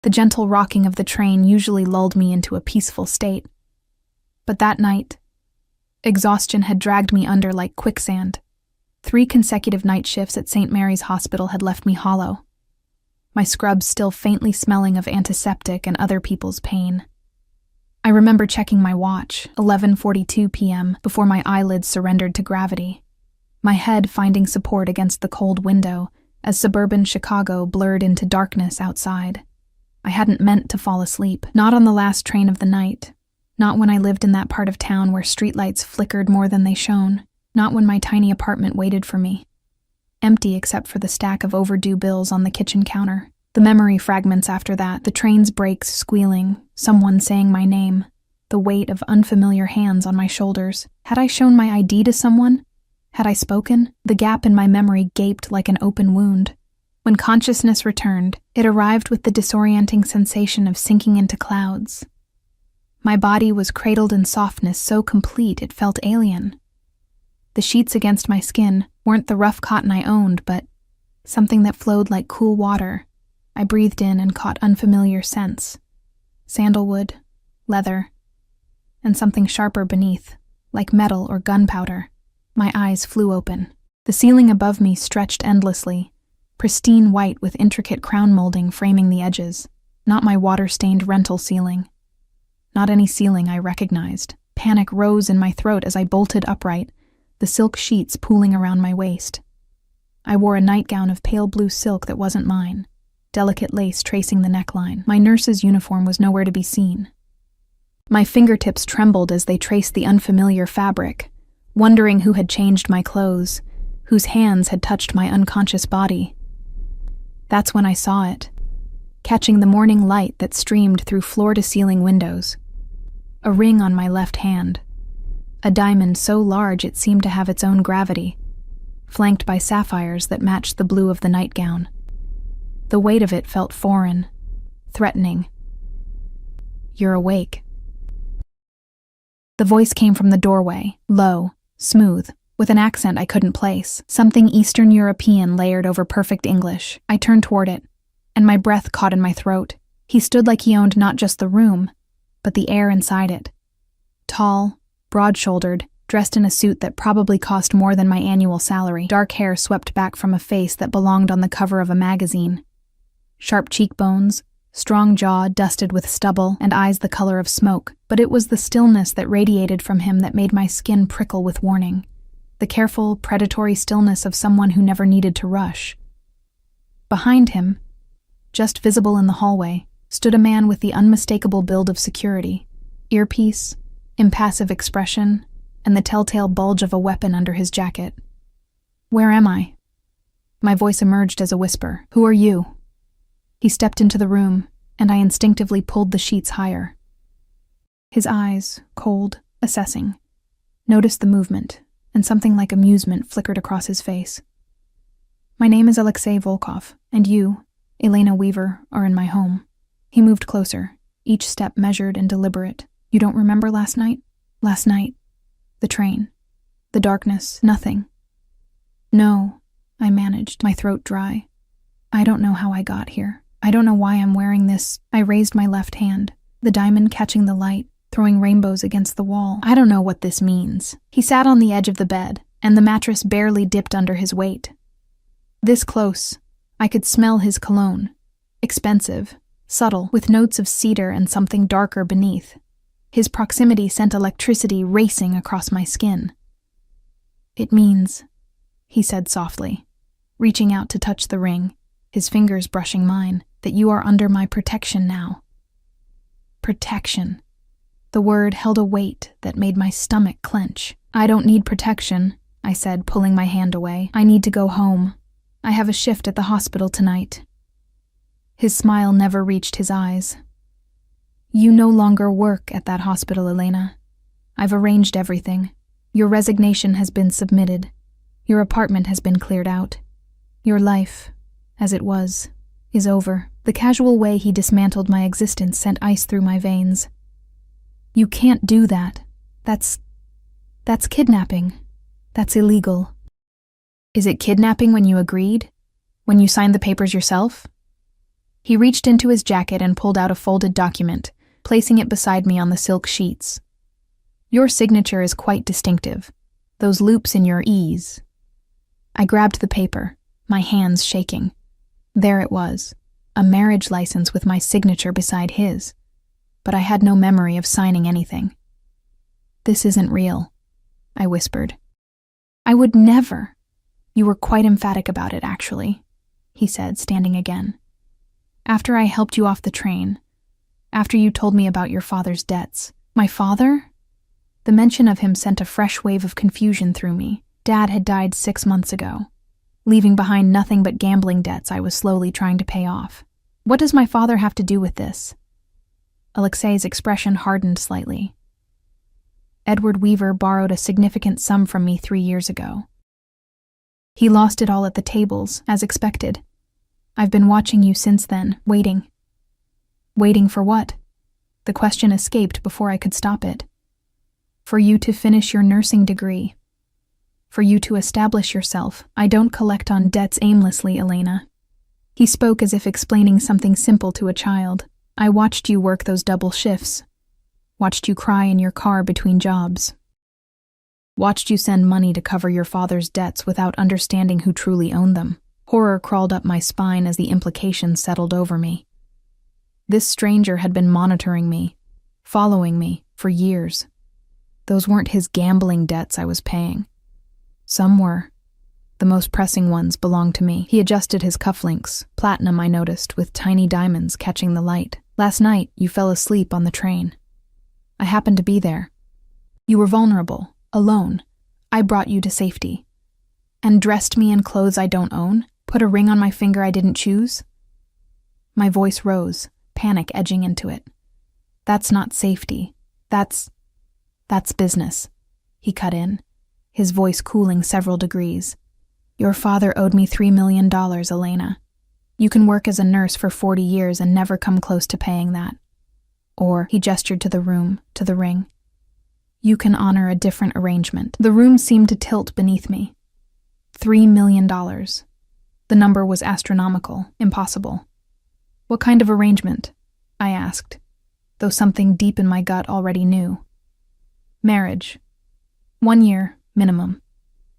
The gentle rocking of the train usually lulled me into a peaceful state. But that night, exhaustion had dragged me under like quicksand. 3 consecutive night shifts at St. Mary's Hospital had left me hollow, my scrubs still faintly smelling of antiseptic and other people's pain. I remember checking my watch, 11:42 p.m., before my eyelids surrendered to gravity, my head finding support against the cold window as suburban Chicago blurred into darkness outside. I hadn't meant to fall asleep, not on the last train of the night, not when I lived in that part of town where streetlights flickered more than they shone, not when my tiny apartment waited for me, empty except for the stack of overdue bills on the kitchen counter. The memory fragments after that, the train's brakes squealing, someone saying my name, the weight of unfamiliar hands on my shoulders. Had I shown my ID to someone? Had I spoken? The gap in my memory gaped like an open wound. When consciousness returned, it arrived with the disorienting sensation of sinking into clouds. My body was cradled in softness so complete it felt alien. The sheets against my skin weren't the rough cotton I owned, but something that flowed like cool water. I breathed in and caught unfamiliar scents. Sandalwood, leather, and something sharper beneath, like metal or gunpowder. My eyes flew open. The ceiling above me stretched endlessly, pristine white with intricate crown molding framing the edges. Not my water-stained rental ceiling. Not any ceiling I recognized. Panic rose in my throat as I bolted upright, the silk sheets pooling around my waist. I wore a nightgown of pale blue silk that wasn't mine, delicate lace tracing the neckline. My nurse's uniform was nowhere to be seen. My fingertips trembled as they traced the unfamiliar fabric, wondering who had changed my clothes, whose hands had touched my unconscious body. That's when I saw it, catching the morning light that streamed through floor-to-ceiling windows. A ring on my left hand, a diamond so large it seemed to have its own gravity, flanked by sapphires that matched the blue of the nightgown. The weight of it felt foreign, threatening. "You're awake." The voice came from the doorway, low, smooth, with an accent I couldn't place, something Eastern European layered over perfect English. I turned toward it, and my breath caught in my throat. He stood like he owned not just the room, but the air inside it. Tall, broad-shouldered, dressed in a suit that probably cost more than my annual salary, dark hair swept back from a face that belonged on the cover of a magazine. Sharp cheekbones, strong jaw dusted with stubble, and eyes the color of smoke, but it was the stillness that radiated from him that made my skin prickle with warning. The careful, predatory stillness of someone who never needed to rush. Behind him, just visible in the hallway, stood a man with the unmistakable build of security, earpiece, impassive expression, and the telltale bulge of a weapon under his jacket. "Where am I?" My voice emerged as a whisper. "Who are you?" He stepped into the room, and I instinctively pulled the sheets higher. His eyes, cold, assessing, noticed the movement, and something like amusement flickered across his face. "My name is Alexei Volkov, and you, Elena Weaver, are in my home." He moved closer, each step measured and deliberate. "You don't remember last night?" "Last night. The train. The darkness. Nothing." "No," I managed, my throat dry. "I don't know how I got here. I don't know why I'm wearing this." I raised my left hand, the diamond catching the light, throwing rainbows against the wall. "I don't know what this means." He sat on the edge of the bed, and the mattress barely dipped under his weight. This close, I could smell his cologne. Expensive, subtle, with notes of cedar and something darker beneath. His proximity sent electricity racing across my skin. "It means," he said softly, reaching out to touch the ring, his fingers brushing mine, "that you are under my protection now." Protection. The word held a weight that made my stomach clench. "I don't need protection," I said, pulling my hand away. "I need to go home. I have a shift at the hospital tonight." His smile never reached his eyes. "You no longer work at that hospital, Elena. I've arranged everything. Your resignation has been submitted. Your apartment has been cleared out. Your life, as it was, is over." The casual way he dismantled my existence sent ice through my veins. "You can't do that. That's kidnapping. That's illegal." "Is it kidnapping when you agreed? When you signed the papers yourself?" He reached into his jacket and pulled out a folded document, placing it beside me on the silk sheets. Your signature is quite distinctive. Those loops in your E's. I grabbed the paper, my hands shaking. There it was, a marriage license with my signature beside his. But I had no memory of signing anything. This isn't real, I whispered. I would never. You were quite emphatic about it, actually, he said, standing again. After I helped you off the train, after you told me about your father's debts. My father? The mention of him sent a fresh wave of confusion through me. Dad had died 6 months ago, leaving behind nothing but gambling debts I was slowly trying to pay off. What does my father have to do with this? Alexei's expression hardened slightly. Edward Weaver borrowed a significant sum from me 3 years ago. He lost it all at the tables, as expected. I've been watching you since then, waiting. Waiting for what? The question escaped before I could stop it. For you to finish your nursing degree. For you to establish yourself. I don't collect on debts aimlessly, Elena. He spoke as if explaining something simple to a child. I watched you work those double shifts. Watched you cry in your car between jobs. Watched you send money to cover your father's debts without understanding who truly owned them. Horror crawled up my spine as the implications settled over me. This stranger had been monitoring me, following me, for years. Those weren't his gambling debts I was paying. Some were. The most pressing ones belonged to me. He adjusted his cufflinks, platinum I noticed, with tiny diamonds catching the light. Last night, you fell asleep on the train. I happened to be there. You were vulnerable, alone. I brought you to safety. And dressed me in clothes I don't own? Put a ring on my finger I didn't choose? My voice rose, panic edging into it. That's not safety. That's business. He cut in, his voice cooling several degrees. Your father owed me $3 million, Elena. You can work as a nurse for 40 years and never come close to paying that. Or, he gestured to the room, to the ring. You can honor a different arrangement. The room seemed to tilt beneath me. $3 million. The number was astronomical, impossible. What kind of arrangement? I asked, though something deep in my gut already knew. Marriage. 1 year, minimum.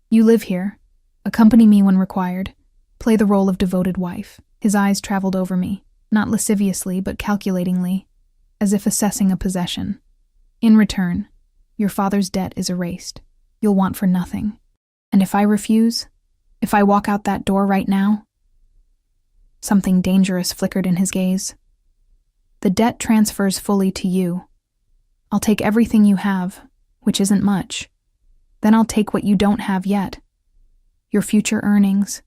You live here. Accompany me when required. Play the role of devoted wife. His eyes traveled over me, not lasciviously but calculatingly, as if assessing a possession. In return, your father's debt is erased. You'll want for nothing. And if I refuse, if I walk out that door right now? Something dangerous flickered in his gaze. The debt transfers fully to you. I'll take everything you have, which isn't much. Then I'll take what you don't have yet. Your future earnings,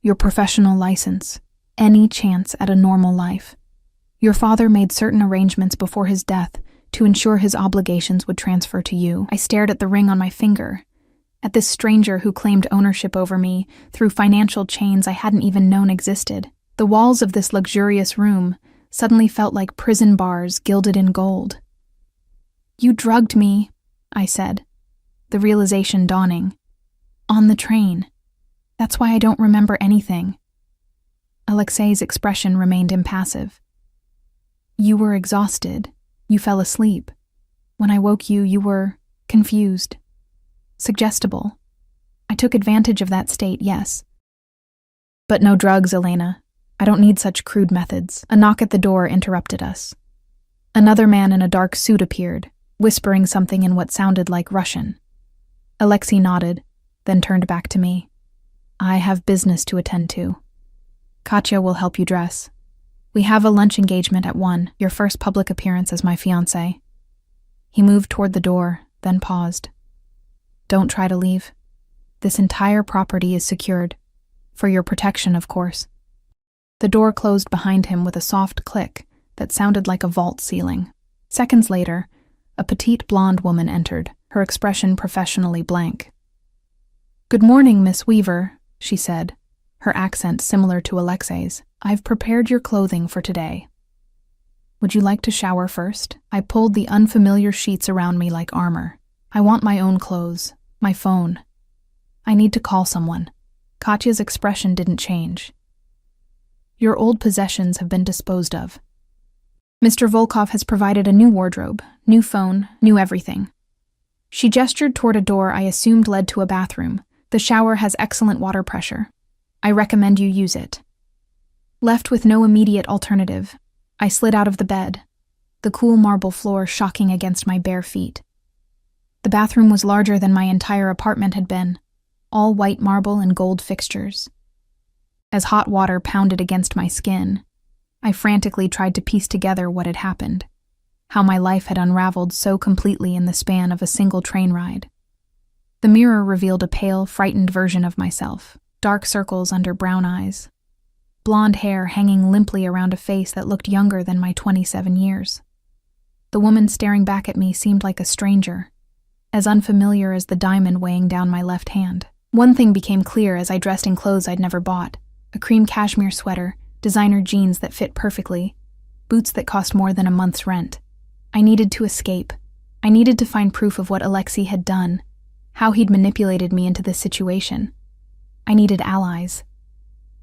your professional license, any chance at a normal life. Your father made certain arrangements before his death to ensure his obligations would transfer to you. I stared at the ring on my finger, at this stranger who claimed ownership over me through financial chains I hadn't even known existed. The walls of this luxurious room suddenly felt like prison bars gilded in gold. You drugged me, I said, the realization dawning. On the train. That's why I don't remember anything. Alexei's expression remained impassive. You were exhausted. You fell asleep. When I woke you, you were confused. Suggestible. I took advantage of that state, yes. But no drugs, Elena. I don't need such crude methods. A knock at the door interrupted us. Another man in a dark suit appeared, whispering something in what sounded like Russian. Alexei nodded, then turned back to me. I have business to attend to. Katya will help you dress. We have a lunch engagement at 1, your first public appearance as my fiancé. He moved toward the door, then paused. Don't try to leave. This entire property is secured. For your protection, of course. The door closed behind him with a soft click that sounded like a vault ceiling. Seconds later, a petite blonde woman entered, her expression professionally blank. Good morning, Miss Weaver, she said, her accent similar to Alexei's. I've prepared your clothing for today. Would you like to shower first? I pulled the unfamiliar sheets around me like armor. I want my own clothes, my phone. I need to call someone. Katya's expression didn't change. Your old possessions have been disposed of. Mr. Volkov has provided a new wardrobe, new phone, new everything. She gestured toward a door I assumed led to a bathroom. The shower has excellent water pressure. I recommend you use it. Left with no immediate alternative, I slid out of the bed, the cool marble floor shocking against my bare feet. The bathroom was larger than my entire apartment had been, all white marble and gold fixtures. As hot water pounded against my skin, I frantically tried to piece together what had happened, how my life had unraveled so completely in the span of a single train ride. The mirror revealed a pale, frightened version of myself, dark circles under brown eyes, blonde hair hanging limply around a face that looked younger than my 27 years. The woman staring back at me seemed like a stranger, as unfamiliar as the diamond weighing down my left hand. One thing became clear as I dressed in clothes I'd never bought: a cream cashmere sweater, designer jeans that fit perfectly, boots that cost more than a month's rent. I needed to escape. I needed to find proof of what Alexei had done, how he'd manipulated me into this situation. I needed allies.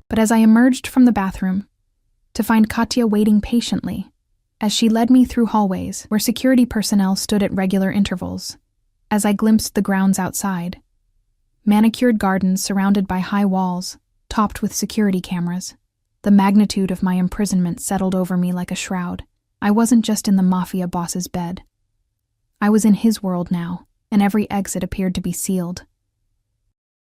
But as I emerged from the bathroom, to find Katya waiting patiently, as she led me through hallways where security personnel stood at regular intervals, as I glimpsed the grounds outside. Manicured gardens surrounded by high walls, topped with security cameras. The magnitude of my imprisonment settled over me like a shroud. I wasn't just in the Mafia boss's bed. I was in his world now, and every exit appeared to be sealed.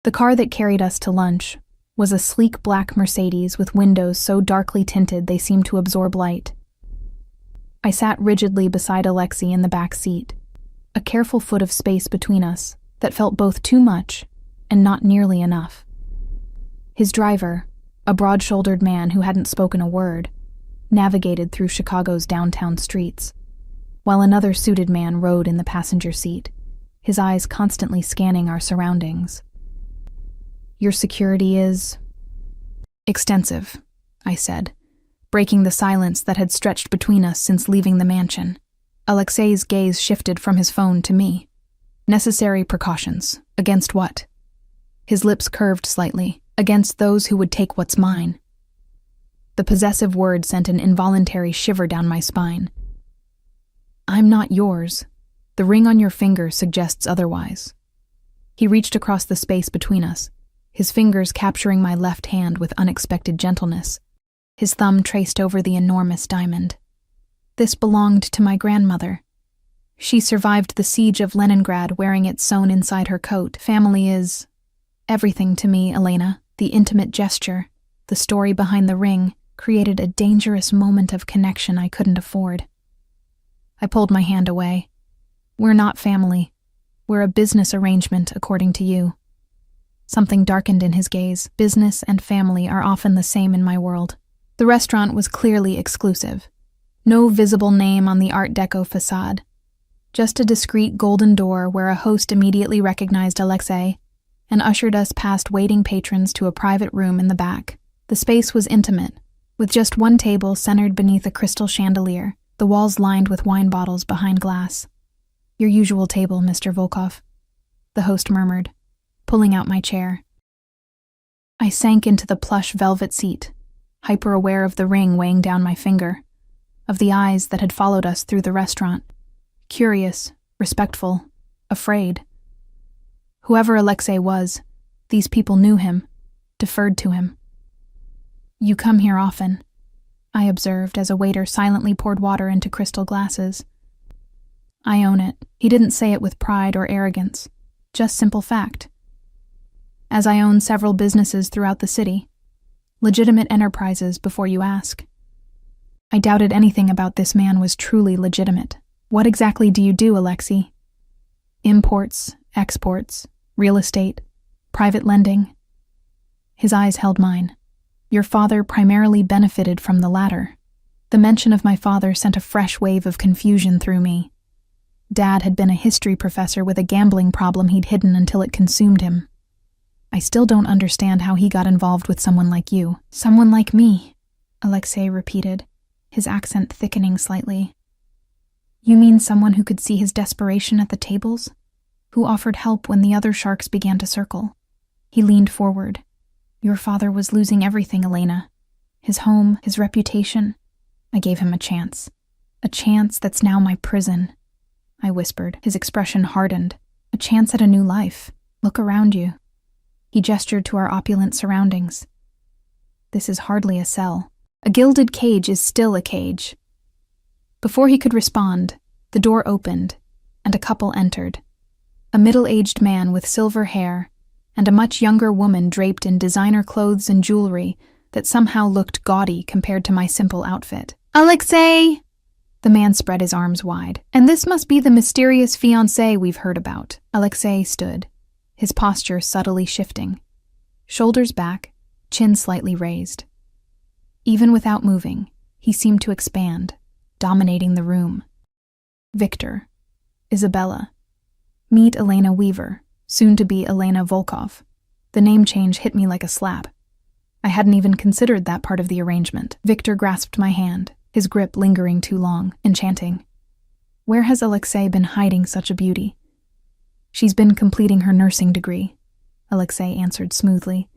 The car that carried us to lunch was a sleek black Mercedes with windows so darkly tinted they seemed to absorb light. I sat rigidly beside Alexei in the back seat, a careful foot of space between us that felt both too much and not nearly enough. His driver, a broad-shouldered man who hadn't spoken a word, navigated through Chicago's downtown streets, while another suited man rode in the passenger seat, his eyes constantly scanning our surroundings. Your security is extensive, I said, breaking the silence that had stretched between us since leaving the mansion. Alexei's gaze shifted from his phone to me. Necessary precautions. Against what? His lips curved slightly. Against those who would take what's mine. The possessive word sent an involuntary shiver down my spine. I'm not yours. The ring on your finger suggests otherwise. He reached across the space between us, his fingers capturing my left hand with unexpected gentleness. His thumb traced over the enormous diamond. This belonged to my grandmother. She survived the siege of Leningrad wearing it sewn inside her coat. Family is everything to me, Elena. The intimate gesture, the story behind the ring, created a dangerous moment of connection I couldn't afford. I pulled my hand away. We're not family. We're a business arrangement, according to you. Something darkened in his gaze. Business and family are often the same in my world. The restaurant was clearly exclusive. No visible name on the Art Deco facade. Just a discreet golden door where a host immediately recognized Alexei and ushered us past waiting patrons to a private room in the back. The space was intimate, with just one table centered beneath a crystal chandelier, the walls lined with wine bottles behind glass. Your usual table, Mr. Volkov, the host murmured, pulling out my chair. I sank into the plush velvet seat, hyper-aware of the ring weighing down my finger, of the eyes that had followed us through the restaurant, curious, respectful, afraid. Whoever Alexei was, these people knew him, deferred to him. You come here often, I observed as a waiter silently poured water into crystal glasses. I own it. He didn't say it with pride or arrogance, just simple fact. As I own several businesses throughout the city, legitimate enterprises before you ask. I doubted anything about this man was truly legitimate. What exactly do you do, Alexei? Imports, exports, real estate, private lending. His eyes held mine. Your father primarily benefited from the latter. The mention of my father sent a fresh wave of confusion through me. Dad had been a history professor with a gambling problem he'd hidden until it consumed him. I still don't understand how he got involved with someone like you. Someone like me, Alexei repeated, his accent thickening slightly. You mean someone who could see his desperation at the tables? Who offered help when the other sharks began to circle? He leaned forward. Your father was losing everything, Elena. his home, his reputation. I gave him a chance. A chance that's now my prison, I whispered. His expression hardened. A chance at a new life. Look around you. He gestured to our opulent surroundings. This is hardly a cell. A gilded cage is still a cage. Before he could respond, the door opened, and a couple entered. A middle-aged man with silver hair, and a much younger woman draped in designer clothes and jewelry that somehow looked gaudy compared to my simple outfit. "Alexei!" The man spread his arms wide. "And this must be the mysterious fiancé we've heard about." Alexei stood, his posture subtly shifting. Shoulders back, chin slightly raised. Even without moving, he seemed to expand, dominating the room. Victor. Isabella. Meet Elena Weaver, soon to be Elena Volkov. The name change hit me like a slap. I hadn't even considered that part of the arrangement. Victor grasped my hand, his grip lingering too long, enchanting. Where has Alexei been hiding such a beauty? She's been completing her nursing degree, Alexei answered smoothly,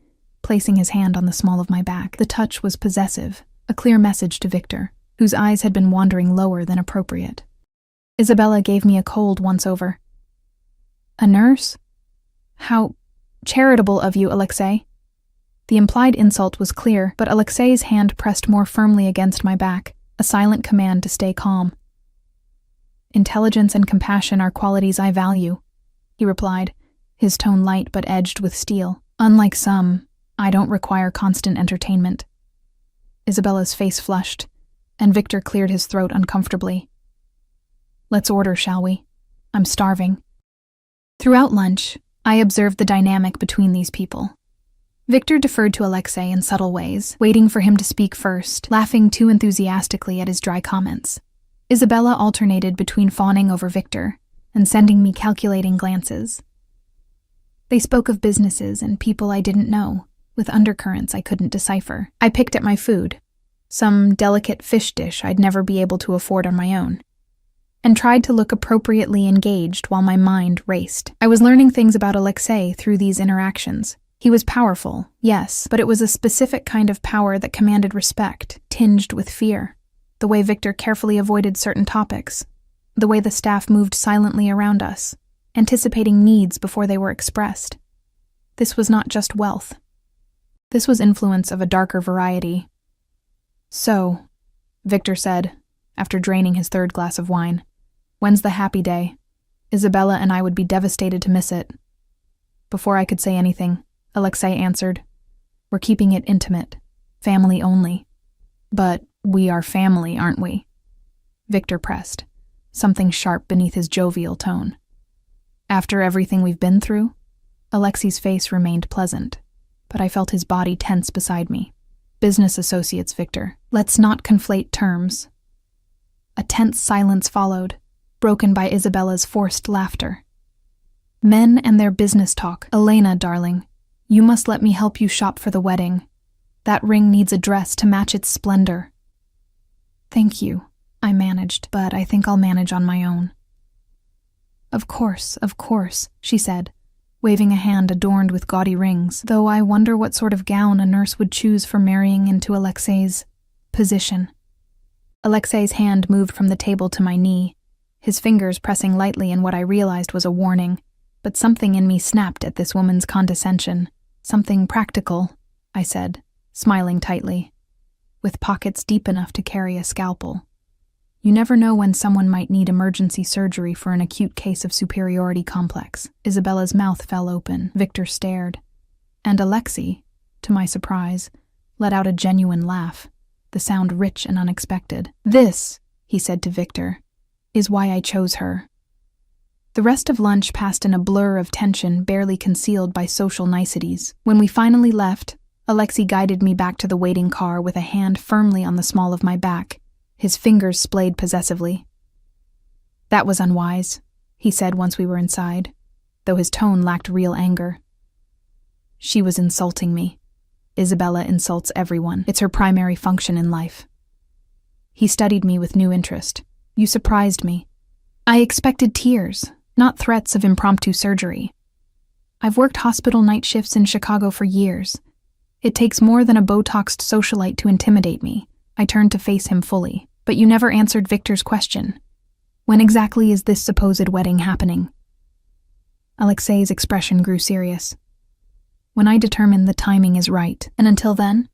placing his hand on the small of my back. The touch was possessive, a clear message to Victor, whose eyes had been wandering lower than appropriate. Isabella gave me a cold once-over. A nurse? How charitable of you, Alexei. The implied insult was clear, but Alexei's hand pressed more firmly against my back, a silent command to stay calm. Intelligence and compassion are qualities I value, he replied, his tone light but edged with steel. Unlike some, I don't require constant entertainment. Isabella's face flushed, and Victor cleared his throat uncomfortably. Let's order, shall we? I'm starving. Throughout lunch, I observed the dynamic between these people. Victor deferred to Alexei in subtle ways, waiting for him to speak first, laughing too enthusiastically at his dry comments. Isabella alternated between fawning over Victor and sending me calculating glances. They spoke of businesses and people I didn't know, with undercurrents I couldn't decipher. I picked at my food, some delicate fish dish I'd never be able to afford on my own, and tried to look appropriately engaged while my mind raced. I was learning things about Alexei through these interactions. He was powerful, yes, but it was a specific kind of power that commanded respect, tinged with fear. The way Victor carefully avoided certain topics, the way the staff moved silently around us, anticipating needs before they were expressed. This was not just wealth. This was influence of a darker variety. So, Victor said, after draining his third glass of wine, when's the happy day? Isabella and I would be devastated to miss it. Before I could say anything, Alexei answered, We're keeping it intimate, family only. But we are family, aren't we? Victor pressed, something sharp beneath his jovial tone. After everything we've been through? Alexei's face remained pleasant, but I felt his body tense beside me. Business associates, Victor. Let's not conflate terms. A tense silence followed, broken by Isabella's forced laughter. Men and their business talk. Elena, darling, you must let me help you shop for the wedding. That ring needs a dress to match its splendor. Thank you, I managed, but I think I'll manage on my own. Of course, she said, waving a hand adorned with gaudy rings, though I wonder what sort of gown a nurse would choose for marrying into Alexei's position. Alexei's hand moved from the table to my knee, his fingers pressing lightly in what I realized was a warning, but something in me snapped at this woman's condescension. Something practical, I said, smiling tightly, with pockets deep enough to carry a scalpel. You never know when someone might need emergency surgery for an acute case of superiority complex. Isabella's mouth fell open. Victor stared. And Alexei, to my surprise, let out a genuine laugh, the sound rich and unexpected. This, he said to Victor, is why I chose her. The rest of lunch passed in a blur of tension barely concealed by social niceties. When we finally left, Alexei guided me back to the waiting car with a hand firmly on the small of my back, his fingers splayed possessively. That was unwise, he said once we were inside, though his tone lacked real anger. She was insulting me. Isabella insults everyone. It's her primary function in life. He studied me with new interest. You surprised me. I expected tears, not threats of impromptu surgery. I've worked hospital night shifts in Chicago for years. It takes more than a Botoxed socialite to intimidate me. I turned to face him fully. But you never answered Victor's question. When exactly is this supposed wedding happening? Alexei's expression grew serious. When I determine the timing is right, and until then,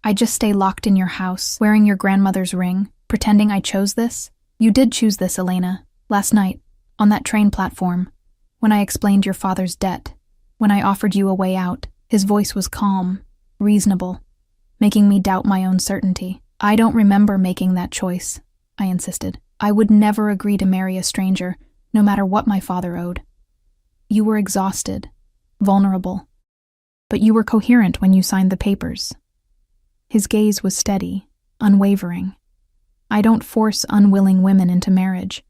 I just stay locked in your house, wearing your grandmother's ring, pretending I chose this? You did choose this, Elena. Last night, on that train platform, when I explained your father's debt, when I offered you a way out, his voice was calm, reasonable, making me doubt my own certainty. I don't remember making that choice, I insisted. I would never agree to marry a stranger, no matter what my father owed. You were exhausted, vulnerable, but you were coherent when you signed the papers. His gaze was steady, unwavering. I don't force unwilling women into marriage.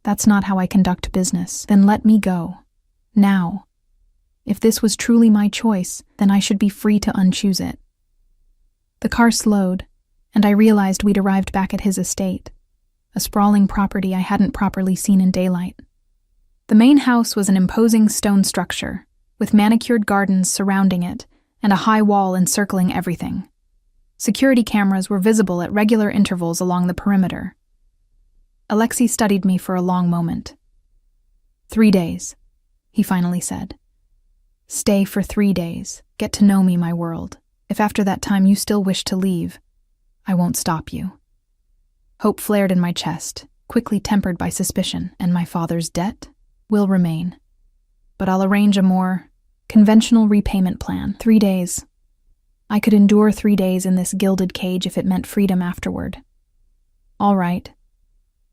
That's not how I conduct business. Then let me go. Now. If this was truly my choice, then I should be free to unchoose it. The car slowed, and I realized we'd arrived back at his estate, a sprawling property I hadn't properly seen in daylight. The main house was an imposing stone structure, with manicured gardens surrounding it and a high wall encircling everything. Security cameras were visible at regular intervals along the perimeter. Alexei studied me for a long moment. 3 days, he finally said. Stay for 3 days. Get to know me, my world. If after that time you still wish to leave, I won't stop you. Hope flared in my chest, quickly tempered by suspicion, and my father's debt will remain. But I'll arrange a more conventional repayment plan. 3 days. I could endure 3 days in this gilded cage if it meant freedom afterward. All right.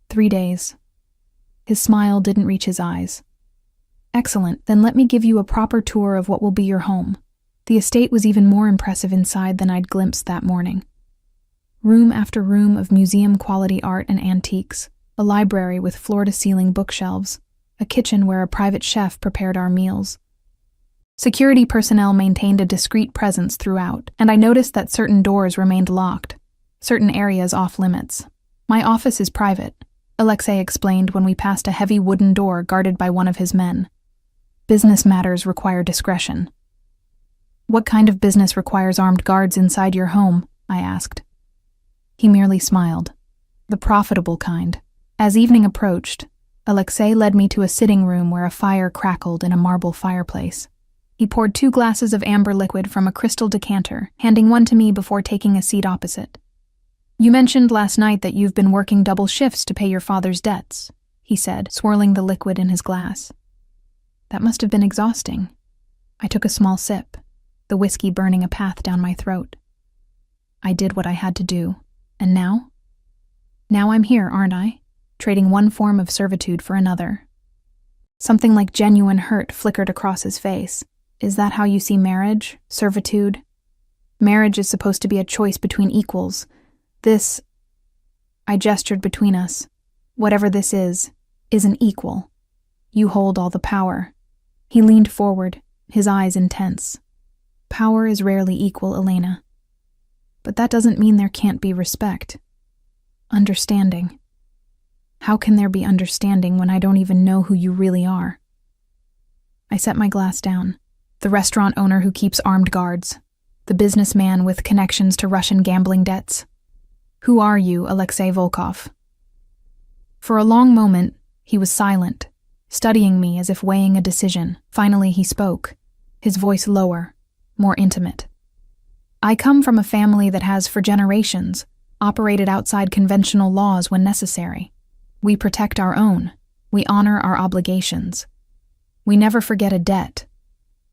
3 days. His smile didn't reach his eyes. Excellent, then let me give you a proper tour of what will be your home. The estate was even more impressive inside than I'd glimpsed that morning. Room after room of museum-quality art and antiques, a library with floor-to-ceiling bookshelves, a kitchen where a private chef prepared our meals. Security personnel maintained a discreet presence throughout, and I noticed that certain doors remained locked, certain areas off-limits. My office is private, Alexei explained when we passed a heavy wooden door guarded by one of his men. Business matters require discretion. What kind of business requires armed guards inside your home? I asked. He merely smiled. The profitable kind. As evening approached, Alexei led me to a sitting room where a fire crackled in a marble fireplace. He poured 2 glasses of amber liquid from a crystal decanter, handing one to me before taking a seat opposite. You mentioned last night that you've been working double shifts to pay your father's debts, he said, swirling the liquid in his glass. That must have been exhausting. I took a small sip, the whiskey burning a path down my throat. I did what I had to do, and now? Now I'm here, aren't I? Trading one form of servitude for another. Something like genuine hurt flickered across his face. Is that how you see marriage? Servitude? Marriage is supposed to be a choice between equals. This, I gestured between us, whatever this is an equal. You hold all the power. He leaned forward, his eyes intense. Power is rarely equal, Elena. But that doesn't mean there can't be respect. Understanding. How can there be understanding when I don't even know who you really are? I set my glass down. The restaurant owner who keeps armed guards. The businessman with connections to Russian gambling debts. Who are you, Alexei Volkov? For a long moment, he was silent, studying me as if weighing a decision. Finally, he spoke, his voice lower, more intimate. I come from a family that has, for generations, operated outside conventional laws when necessary. We protect our own. We honor our obligations. We never forget a debt,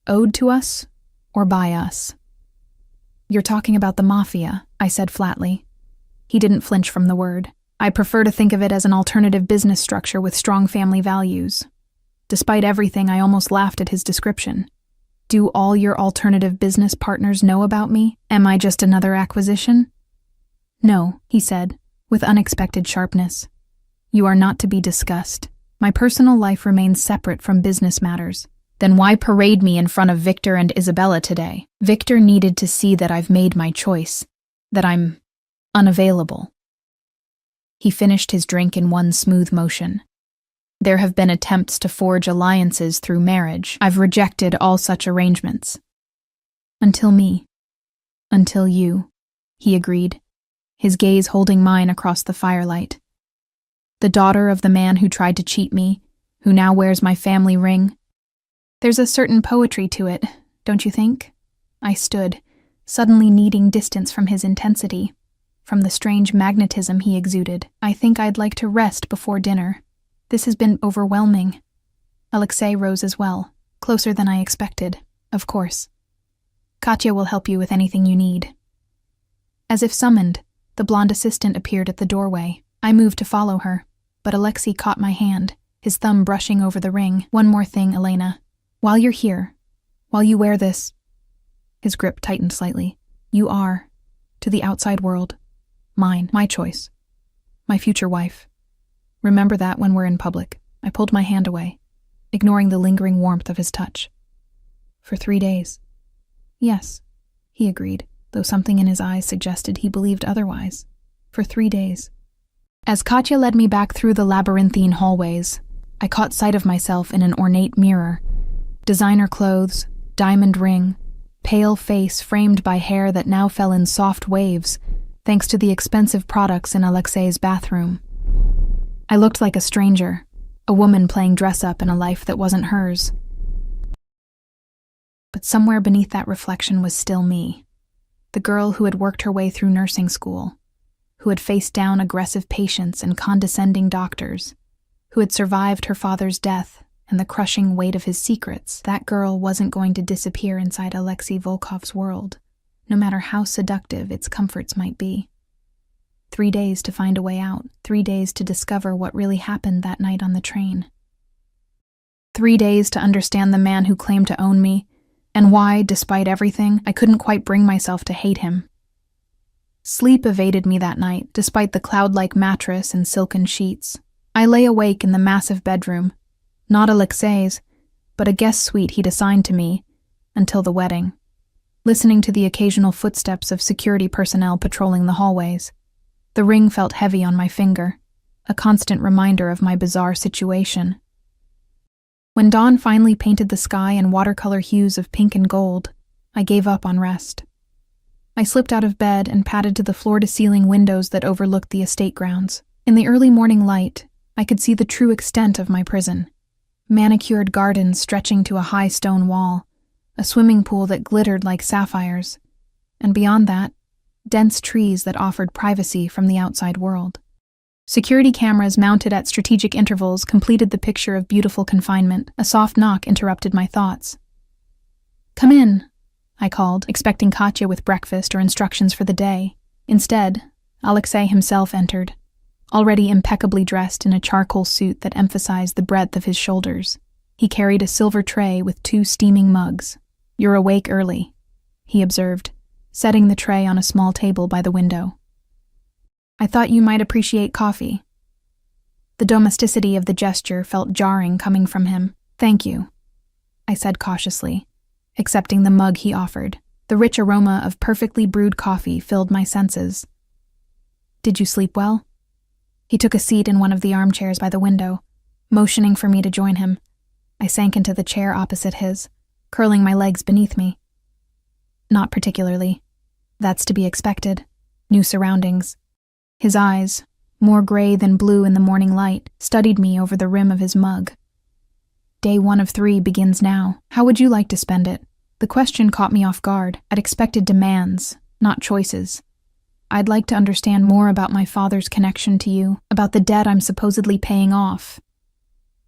owed to us or by us. You're talking about the Mafia, I said flatly. He didn't flinch from the word. I prefer to think of it as an alternative business structure with strong family values. Despite everything, I almost laughed at his description. Do all your alternative business partners know about me? Am I just another acquisition? No, he said, with unexpected sharpness. You are not to be discussed. My personal life remains separate from business matters. Then why parade me in front of Victor and Isabella today? Victor needed to see that I've made my choice, that I'm unavailable. He finished his drink in one smooth motion. There have been attempts to forge alliances through marriage. I've rejected all such arrangements. Until me. Until you, he agreed, his gaze holding mine across the firelight. The daughter of the man who tried to cheat me, who now wears my family ring. There's a certain poetry to it, don't you think? I stood, suddenly needing distance from his intensity, from the strange magnetism he exuded. I think I'd like to rest before dinner. This has been overwhelming. Alexei rose as well, closer than I expected, of course. Katya will help you with anything you need. As if summoned, the blonde assistant appeared at the doorway. I moved to follow her, but Alexei caught my hand, his thumb brushing over the ring. One more thing, Elena. While you're here, while you wear this, his grip tightened slightly, you are, to the outside world, mine, my choice, my future wife. Remember that when we're in public. I pulled my hand away, ignoring the lingering warmth of his touch. For 3 days. Yes, he agreed, though something in his eyes suggested he believed otherwise. For 3 days. As Katya led me back through the labyrinthine hallways, I caught sight of myself in an ornate mirror. Designer clothes, diamond ring, pale face framed by hair that now fell in soft waves, thanks to the expensive products in Alexei's bathroom. I looked like a stranger, a woman playing dress-up in a life that wasn't hers. But somewhere beneath that reflection was still me, the girl who had worked her way through nursing school, who had faced down aggressive patients and condescending doctors, who had survived her father's death and the crushing weight of his secrets. That girl wasn't going to disappear inside Alexei Volkov's world, no matter how seductive its comforts might be. 3 days to find a way out, 3 days to discover what really happened that night on the train. 3 days to understand the man who claimed to own me, and why, despite everything, I couldn't quite bring myself to hate him. Sleep evaded me that night, despite the cloud-like mattress and silken sheets. I lay awake in the massive bedroom, not Alexei's, but a guest suite he'd assigned to me, until the wedding, listening to the occasional footsteps of security personnel patrolling the hallways. The ring felt heavy on my finger, a constant reminder of my bizarre situation. When dawn finally painted the sky in watercolor hues of pink and gold, I gave up on rest. I slipped out of bed and padded to the floor-to-ceiling windows that overlooked the estate grounds. In the early morning light, I could see the true extent of my prison. Manicured gardens stretching to a high stone wall, a swimming pool that glittered like sapphires, and beyond that, dense trees that offered privacy from the outside world. Security cameras mounted at strategic intervals completed the picture of beautiful confinement. A soft knock interrupted my thoughts. "Come in," I called, expecting Katya with breakfast or instructions for the day. Instead, Alexei himself entered, already impeccably dressed in a charcoal suit that emphasized the breadth of his shoulders. He carried a silver tray with 2 steaming mugs. "You're awake early," he observed, setting the tray on a small table by the window. "I thought you might appreciate coffee." The domesticity of the gesture felt jarring coming from him. "Thank you," I said cautiously, accepting the mug he offered. The rich aroma of perfectly brewed coffee filled my senses. "Did you sleep well?" He took a seat in one of the armchairs by the window, motioning for me to join him. I sank into the chair opposite his, curling my legs beneath me. "Not particularly. That's to be expected. New surroundings." His eyes, more gray than blue in the morning light, studied me over the rim of his mug. "Day 1 of 3 begins now. How would you like to spend it?" The question caught me off guard. I'd expected demands, not choices. "I'd like to understand more about my father's connection to you, about the debt I'm supposedly paying off."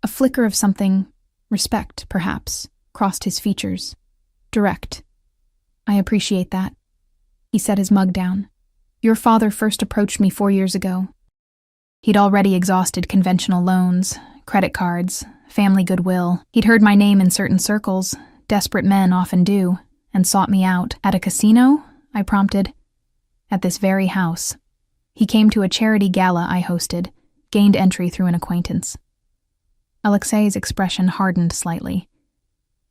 A flicker of something, respect, perhaps, crossed his features. Direct. "I appreciate that." He set his mug down. "Your father first approached me 4 years ago. He'd already exhausted conventional loans, credit cards, family goodwill. He'd heard my name in certain circles, desperate men often do, and sought me out. "At a casino?" I prompted. "At this very house. He came to a charity gala I hosted, gained entry through an acquaintance." Alexei's expression hardened slightly.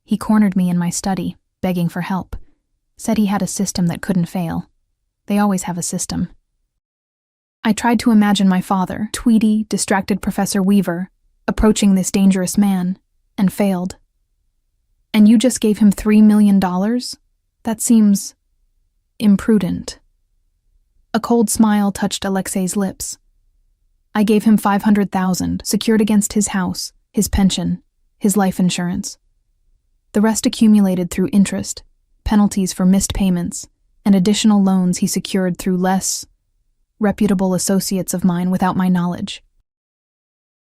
He cornered me in my study, begging for help. Said he had a system that couldn't fail. They always have a system. I tried to imagine my father, tweedy, distracted Professor Weaver, approaching this dangerous man, and failed. "And you just gave him $3 million? That seems..." Imprudent. A cold smile touched Alexei's lips. I gave him $500,000, secured against his house, his pension, his life insurance. The rest accumulated through interest, penalties for missed payments, and additional loans he secured through less reputable associates of mine without my knowledge.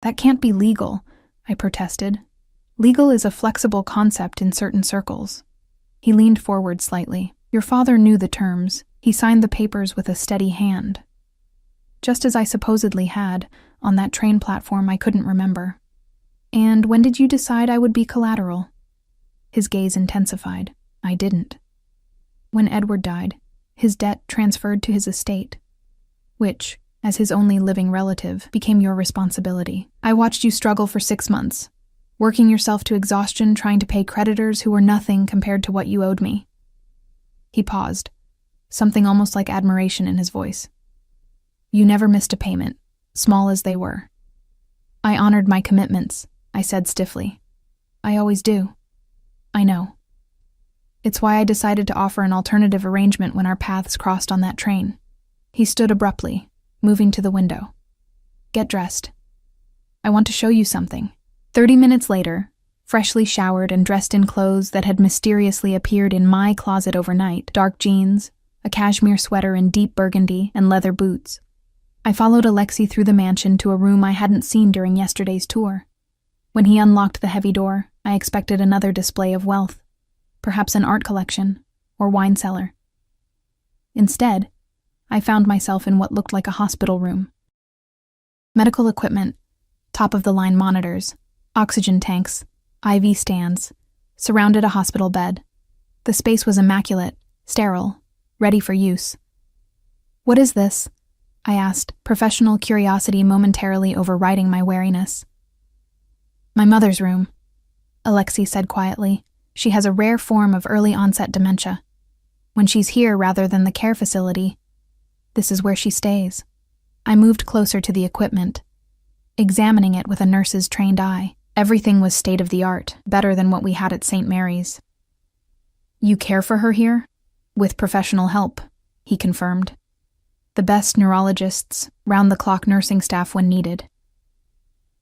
That can't be legal, I protested. Legal is a flexible concept in certain circles. He leaned forward slightly. Your father knew the terms. He signed the papers with a steady hand. Just as I supposedly had, on that train platform I couldn't remember. And when did you decide I would be collateral? His gaze intensified. I didn't. When Edward died, his debt transferred to his estate, which, as his only living relative, became your responsibility. I watched you struggle for 6 months, working yourself to exhaustion trying to pay creditors who were nothing compared to what you owed me. He paused, something almost like admiration in his voice. You never missed a payment, small as they were. I honored my commitments, I said stiffly. I always do. I know. It's why I decided to offer an alternative arrangement when our paths crossed on that train. He stood abruptly, moving to the window. Get dressed. I want to show you something. 30 minutes later, freshly showered and dressed in clothes that had mysteriously appeared in my closet overnight, dark jeans, a cashmere sweater in deep burgundy, and leather boots, I followed Alexei through the mansion to a room I hadn't seen during yesterday's tour. When he unlocked the heavy door, I expected another display of wealth, perhaps an art collection or wine cellar. Instead, I found myself in what looked like a hospital room. Medical equipment, top-of-the-line monitors, oxygen tanks, IV stands, surrounded a hospital bed. The space was immaculate, sterile, ready for use. What is this? I asked, professional curiosity momentarily overriding my wariness. My mother's room, Alexei said quietly. She has a rare form of early-onset dementia. When she's here rather than the care facility, this is where she stays. I moved closer to the equipment, examining it with a nurse's trained eye. Everything was state-of-the-art, better than what we had at St. Mary's. You care for her here? With professional help, he confirmed. The best neurologists, round-the-clock nursing staff when needed.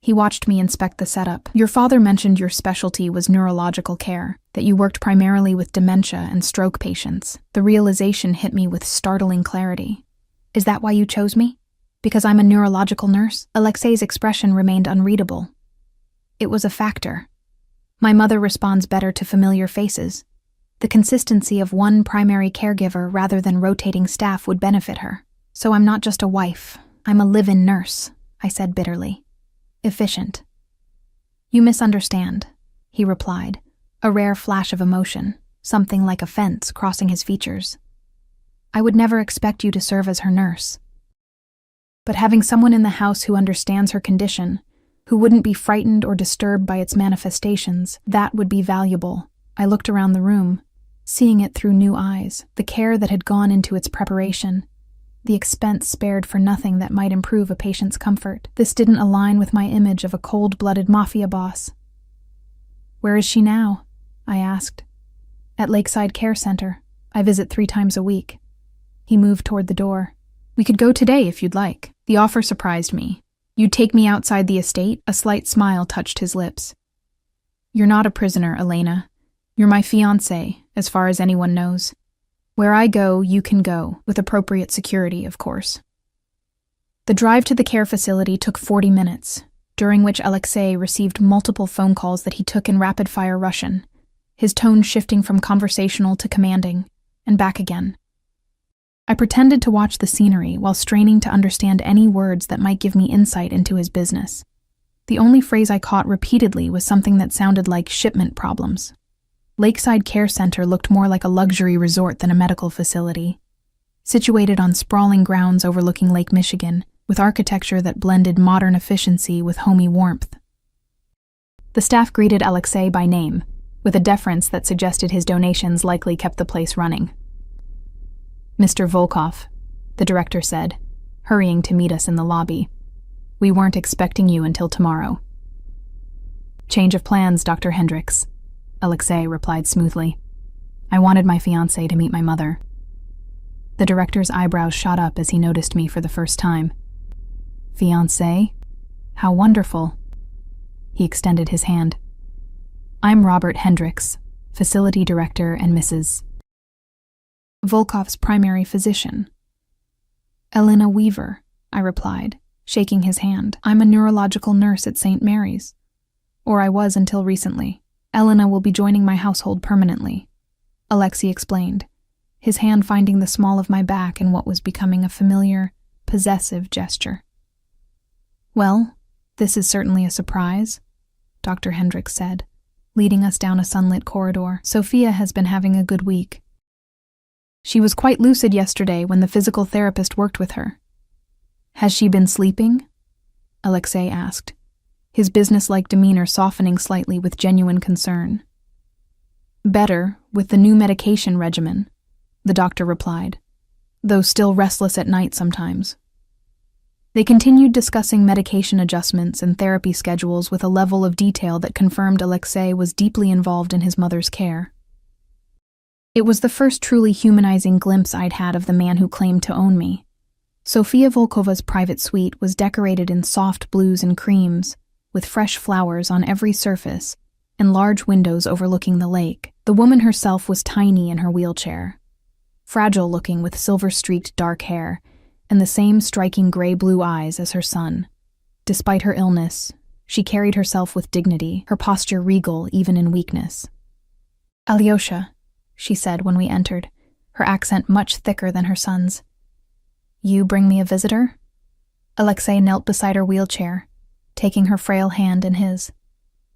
He watched me inspect the setup. Your father mentioned your specialty was neurological care, that you worked primarily with dementia and stroke patients. The realization hit me with startling clarity. Is that why you chose me? Because I'm a neurological nurse? Alexei's expression remained unreadable. It was a factor. My mother responds better to familiar faces. The consistency of one primary caregiver rather than rotating staff would benefit her. So I'm not just a wife, I'm a live-in nurse, I said bitterly. Efficient. You misunderstand, he replied, a rare flash of emotion, something like offense crossing his features. I would never expect you to serve as her nurse. But having someone in the house who understands her condition, who wouldn't be frightened or disturbed by its manifestations, that would be valuable. I looked around the room, seeing it through new eyes, the care that had gone into its preparation, the expense spared for nothing that might improve a patient's comfort. This didn't align with my image of a cold-blooded Mafia boss. Where is she now? I asked. At Lakeside Care Center. I visit 3 times a week. He moved toward the door. We could go today if you'd like. The offer surprised me. You'd take me outside the estate? A slight smile touched his lips. You're not a prisoner, Elena. You're my fiancé, as far as anyone knows. Where I go, you can go, with appropriate security, of course. The drive to the care facility took 40 minutes, during which Alexei received multiple phone calls that he took in rapid-fire Russian, his tone shifting from conversational to commanding, and back again. I pretended to watch the scenery while straining to understand any words that might give me insight into his business. The only phrase I caught repeatedly was something that sounded like shipment problems. Lakeside Care Center looked more like a luxury resort than a medical facility, situated on sprawling grounds overlooking Lake Michigan, with architecture that blended modern efficiency with homey warmth. The staff greeted Alexei by name, with a deference that suggested his donations likely kept the place running. Mr. Volkov, the director said, hurrying to meet us in the lobby. We weren't expecting you until tomorrow. Change of plans, Dr. Hendricks, Alexei replied smoothly. I wanted my fiancé to meet my mother. The director's eyebrows shot up as he noticed me for the first time. Fiancé? How wonderful. He extended his hand. I'm Robert Hendricks, facility director and Mrs. Volkov's primary physician. Elena Weaver, I replied, shaking his hand. I'm a neurological nurse at St. Mary's. Or I was until recently. Elena will be joining my household permanently, Alexei explained, his hand finding the small of my back in what was becoming a familiar, possessive gesture. Well, this is certainly a surprise, Dr. Hendricks said, leading us down a sunlit corridor. Sophia has been having a good week. She was quite lucid yesterday when the physical therapist worked with her. Has she been sleeping? Alexei asked, his businesslike demeanor softening slightly with genuine concern. Better, with the new medication regimen, the doctor replied, though still restless at night sometimes. They continued discussing medication adjustments and therapy schedules with a level of detail that confirmed Alexei was deeply involved in his mother's care. It was the first truly humanizing glimpse I'd had of the man who claimed to own me. Sofia Volkova's private suite was decorated in soft blues and creams, with fresh flowers on every surface and large windows overlooking the lake. The woman herself was tiny in her wheelchair, fragile-looking with silver-streaked dark hair and the same striking gray-blue eyes as her son. Despite her illness, she carried herself with dignity, her posture regal even in weakness. Alyosha, she said when we entered, her accent much thicker than her son's. You bring me a visitor? Alexei knelt beside her wheelchair, taking her frail hand in his.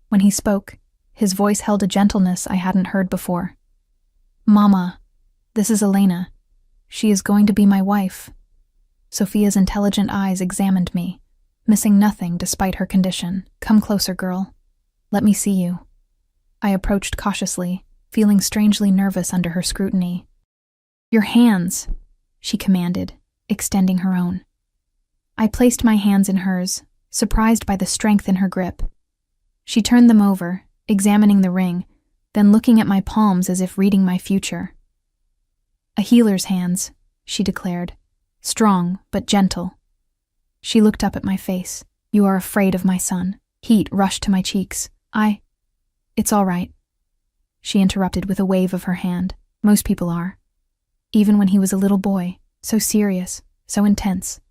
When he spoke, his voice held a gentleness I hadn't heard before. Mama, this is Elena. She is going to be my wife. Sophia's intelligent eyes examined me, missing nothing despite her condition. Come closer, girl. Let me see you. I approached cautiously, feeling strangely nervous under her scrutiny. Your hands, she commanded, extending her own. I placed my hands in hers, surprised by the strength in her grip. She turned them over, examining the ring, then looking at my palms as if reading my future. A healer's hands, she declared, strong but gentle. She looked up at my face. You are afraid of my son. Heat rushed to my cheeks. It's all right. She interrupted with a wave of her hand. Most people are. Even when he was a little boy, so serious, so intense.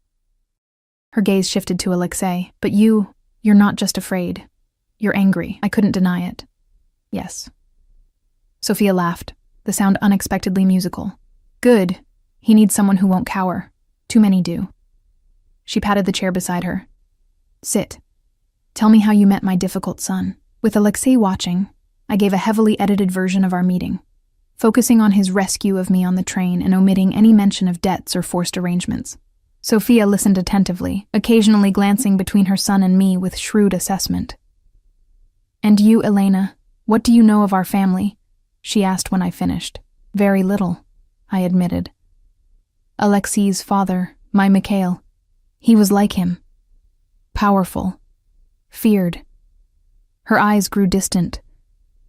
Her gaze shifted to Alexei. But you're not just afraid. You're angry. I couldn't deny it. Yes. Sophia laughed, the sound unexpectedly musical. Good. He needs someone who won't cower. Too many do. She patted the chair beside her. Sit. Tell me how you met my difficult son. With Alexei watching, I gave a heavily edited version of our meeting, focusing on his rescue of me on the train and omitting any mention of debts or forced arrangements. Sophia listened attentively, occasionally glancing between her son and me with shrewd assessment. And you, Elena, what do you know of our family? She asked when I finished. Very little, I admitted. Alexei's father, my Mikhail. He was like him. Powerful. Feared. Her eyes grew distant.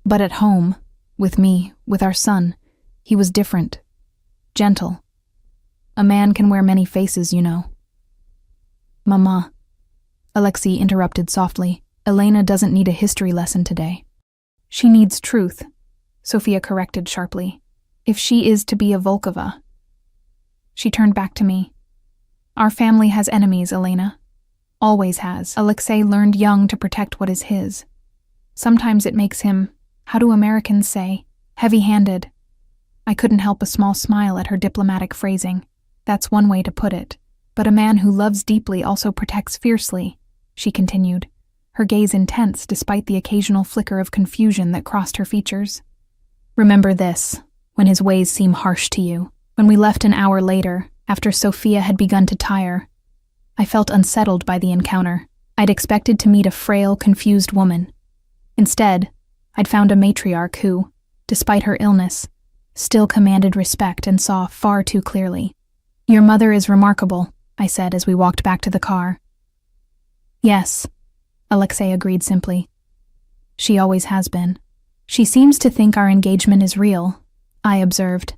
But at home, with me, with our son, he was different. Gentle. A man can wear many faces, you know. Mama, Alexei interrupted softly. Elena doesn't need a history lesson today. She needs truth, Sophia corrected sharply. If she is to be a Volkova. She turned back to me. Our family has enemies, Elena. Always has. Alexei learned young to protect what is his. Sometimes it makes him, how do Americans say, heavy-handed. I couldn't help a small smile at her diplomatic phrasing. That's one way to put it. But a man who loves deeply also protects fiercely, she continued, her gaze intense despite the occasional flicker of confusion that crossed her features. Remember this, when his ways seem harsh to you. When we left an hour later, after Sophia had begun to tire, I felt unsettled by the encounter. I'd expected to meet a frail, confused woman. Instead, I'd found a matriarch who, despite her illness, still commanded respect and saw far too clearly. Your mother is remarkable, I said as we walked back to the car. Yes, Alexei agreed simply. She always has been. She seems to think our engagement is real, I observed.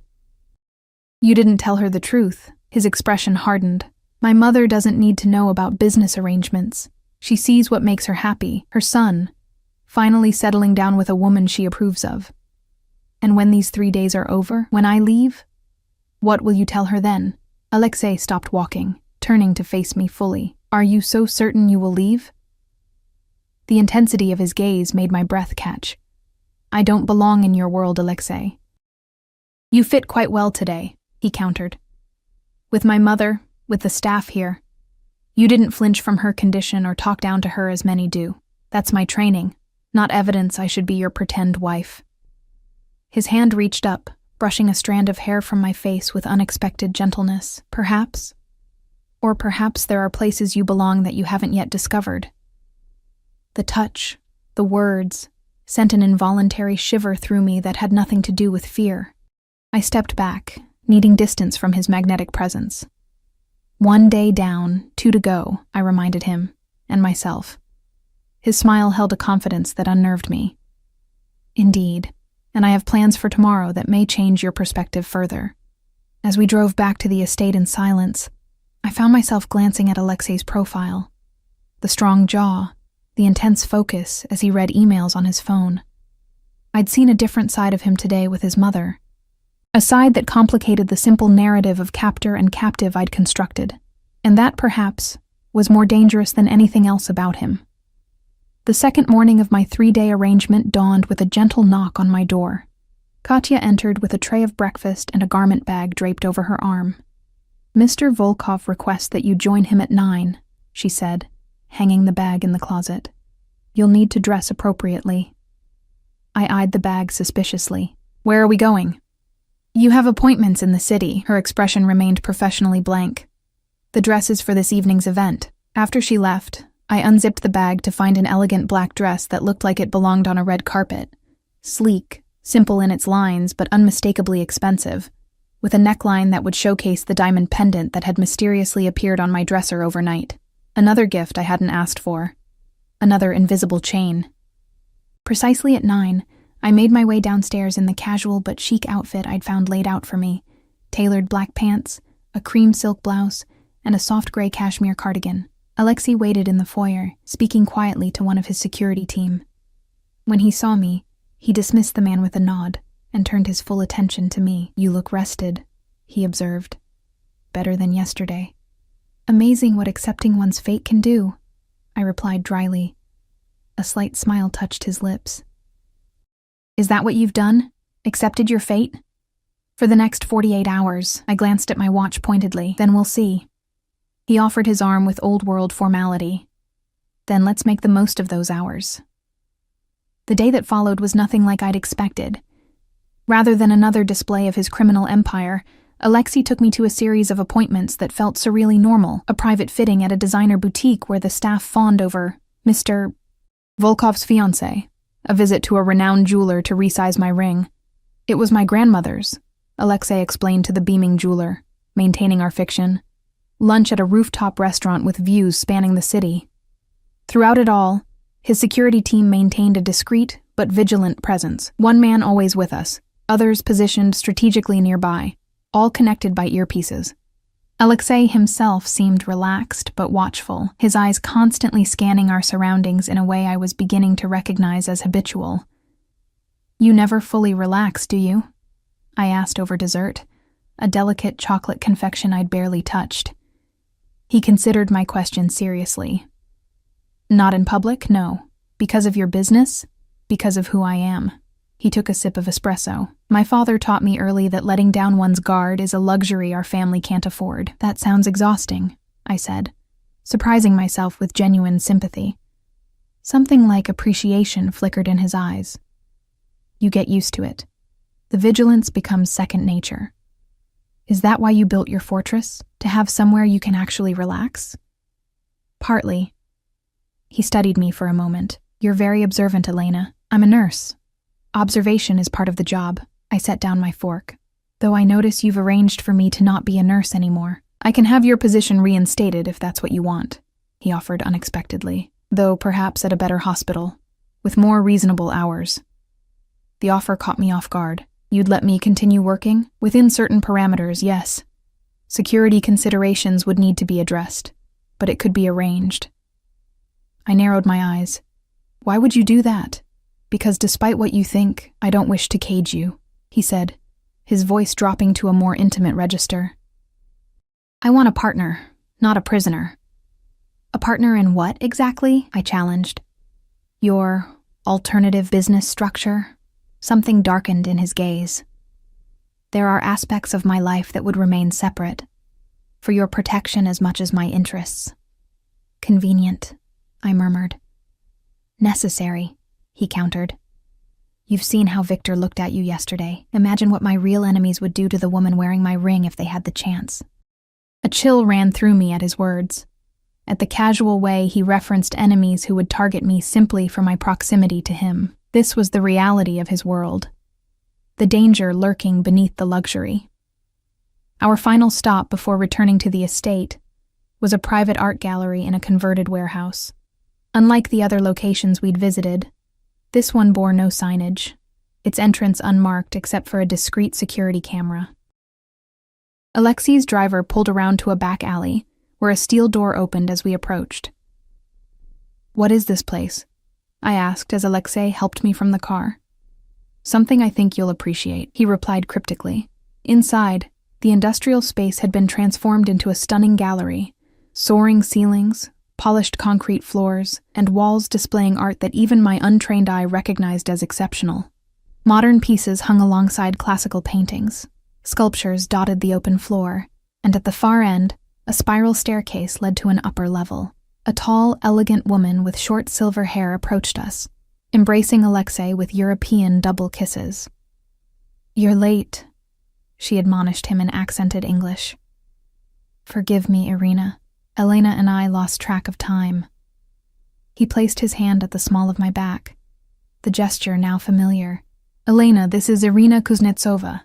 You didn't tell her the truth. His expression hardened. My mother doesn't need to know about business arrangements. She sees what makes her happy, her son, finally settling down with a woman she approves of. And when these 3 days are over, when I leave, what will you tell her then? Alexei stopped walking, turning to face me fully. Are you so certain you will leave? The intensity of his gaze made my breath catch. I don't belong in your world, Alexei. You fit quite well today, he countered. With my mother, with the staff here. You didn't flinch from her condition or talk down to her as many do. That's my training, not evidence I should be your pretend wife. His hand reached up, brushing a strand of hair from my face with unexpected gentleness. Perhaps. Or perhaps there are places you belong that you haven't yet discovered. The touch, the words, sent an involuntary shiver through me that had nothing to do with fear. I stepped back, needing distance from his magnetic presence. 1 day down, 2 to go, I reminded him, and myself. His smile held a confidence that unnerved me. Indeed, and I have plans for tomorrow that may change your perspective further. As we drove back to the estate in silence, I found myself glancing at Alexei's profile. The strong jaw, the intense focus as he read emails on his phone. I'd seen a different side of him today with his mother. A side that complicated the simple narrative of captor and captive I'd constructed, and that, perhaps, was more dangerous than anything else about him. The second morning of my 3-day arrangement dawned with a gentle knock on my door. Katya entered with a tray of breakfast and a garment bag draped over her arm. Mr. Volkov requests that you join him at 9, she said, hanging the bag in the closet. You'll need to dress appropriately. I eyed the bag suspiciously. Where are we going? You have appointments in the city. Her expression remained professionally blank. The dress is for this evening's event. After she left, I unzipped the bag to find an elegant black dress that looked like it belonged on a red carpet. Sleek, simple in its lines, but unmistakably expensive, with a neckline that would showcase the diamond pendant that had mysteriously appeared on my dresser overnight. Another gift I hadn't asked for. Another invisible chain. Precisely at 9, I made my way downstairs in the casual but chic outfit I'd found laid out for me. Tailored black pants, a cream silk blouse, and a soft gray cashmere cardigan. Alexei waited in the foyer, speaking quietly to one of his security team. When he saw me, he dismissed the man with a nod and turned his full attention to me. You look rested, he observed. Better than yesterday. Amazing what accepting one's fate can do, I replied dryly. A slight smile touched his lips. Is that what you've done? Accepted your fate? For the next 48 hours, I glanced at my watch pointedly. Then we'll see. He offered his arm with old-world formality. Then let's make the most of those hours. The day that followed was nothing like I'd expected. Rather than another display of his criminal empire, Alexei took me to a series of appointments that felt surreally normal, a private fitting at a designer boutique where the staff fawned over Mr. Volkov's fiancé, a visit to a renowned jeweler to resize my ring. It was my grandmother's, Alexei explained to the beaming jeweler, maintaining our fiction. Lunch at a rooftop restaurant with views spanning the city. Throughout it all, his security team maintained a discreet but vigilant presence. One man always with us, others positioned strategically nearby, all connected by earpieces. Alexei himself seemed relaxed but watchful, his eyes constantly scanning our surroundings in a way I was beginning to recognize as habitual. You never fully relax, do you? I asked over dessert, a delicate chocolate confection I'd barely touched. He considered my question seriously. Not in public, no. Because of your business? Because of who I am. He took a sip of espresso. My father taught me early that letting down one's guard is a luxury our family can't afford. That sounds exhausting, I said, surprising myself with genuine sympathy. Something like appreciation flickered in his eyes. You get used to it. The vigilance becomes second nature. Is that why you built your fortress? To have somewhere you can actually relax? Partly. He studied me for a moment. You're very observant, Elena. I'm a nurse. Observation is part of the job. I set down my fork. Though I notice you've arranged for me to not be a nurse anymore. I can have your position reinstated if that's what you want, he offered unexpectedly, though perhaps at a better hospital, with more reasonable hours. The offer caught me off guard. You'd let me continue working? Within certain parameters, yes. Security considerations would need to be addressed, but it could be arranged. I narrowed my eyes. Why would you do that? Because despite what you think, I don't wish to cage you, he said, his voice dropping to a more intimate register. I want a partner, not a prisoner. A partner in what exactly? I challenged. Your alternative business structure? Something darkened in his gaze. There are aspects of my life that would remain separate, for your protection as much as my interests. Convenient, I murmured. Necessary, he countered. You've seen how Victor looked at you yesterday. Imagine what my real enemies would do to the woman wearing my ring if they had the chance. A chill ran through me at his words. At the casual way he referenced enemies who would target me simply for my proximity to him. This was the reality of his world. The danger lurking beneath the luxury. Our final stop before returning to the estate was a private art gallery in a converted warehouse. Unlike the other locations we'd visited, this one bore no signage, its entrance unmarked except for a discreet security camera. Alexei's driver pulled around to a back alley, where a steel door opened as we approached. What is this place? I asked as Alexei helped me from the car. Something I think you'll appreciate, he replied cryptically. Inside, the industrial space had been transformed into a stunning gallery, soaring ceilings, polished concrete floors, and walls displaying art that even my untrained eye recognized as exceptional. Modern pieces hung alongside classical paintings. Sculptures dotted the open floor, and at the far end, a spiral staircase led to an upper level. A tall, elegant woman with short silver hair approached us, embracing Alexei with European double kisses. You're late, she admonished him in accented English. Forgive me, Irina. Elena and I lost track of time. He placed his hand at the small of my back, the gesture now familiar. Elena, this is Irina Kuznetsova,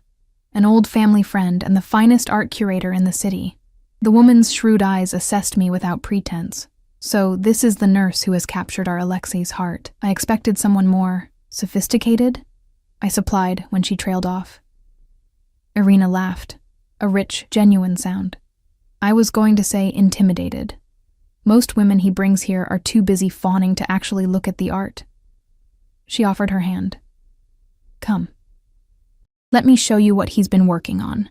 an old family friend and the finest art curator in the city. The woman's shrewd eyes assessed me without pretense. So this is the nurse who has captured our Alexei's heart. I expected someone more sophisticated, I supplied when she trailed off. Irina laughed, a rich, genuine sound. I was going to say intimidated. Most women he brings here are too busy fawning to actually look at the art. She offered her hand. Come. Let me show you what he's been working on.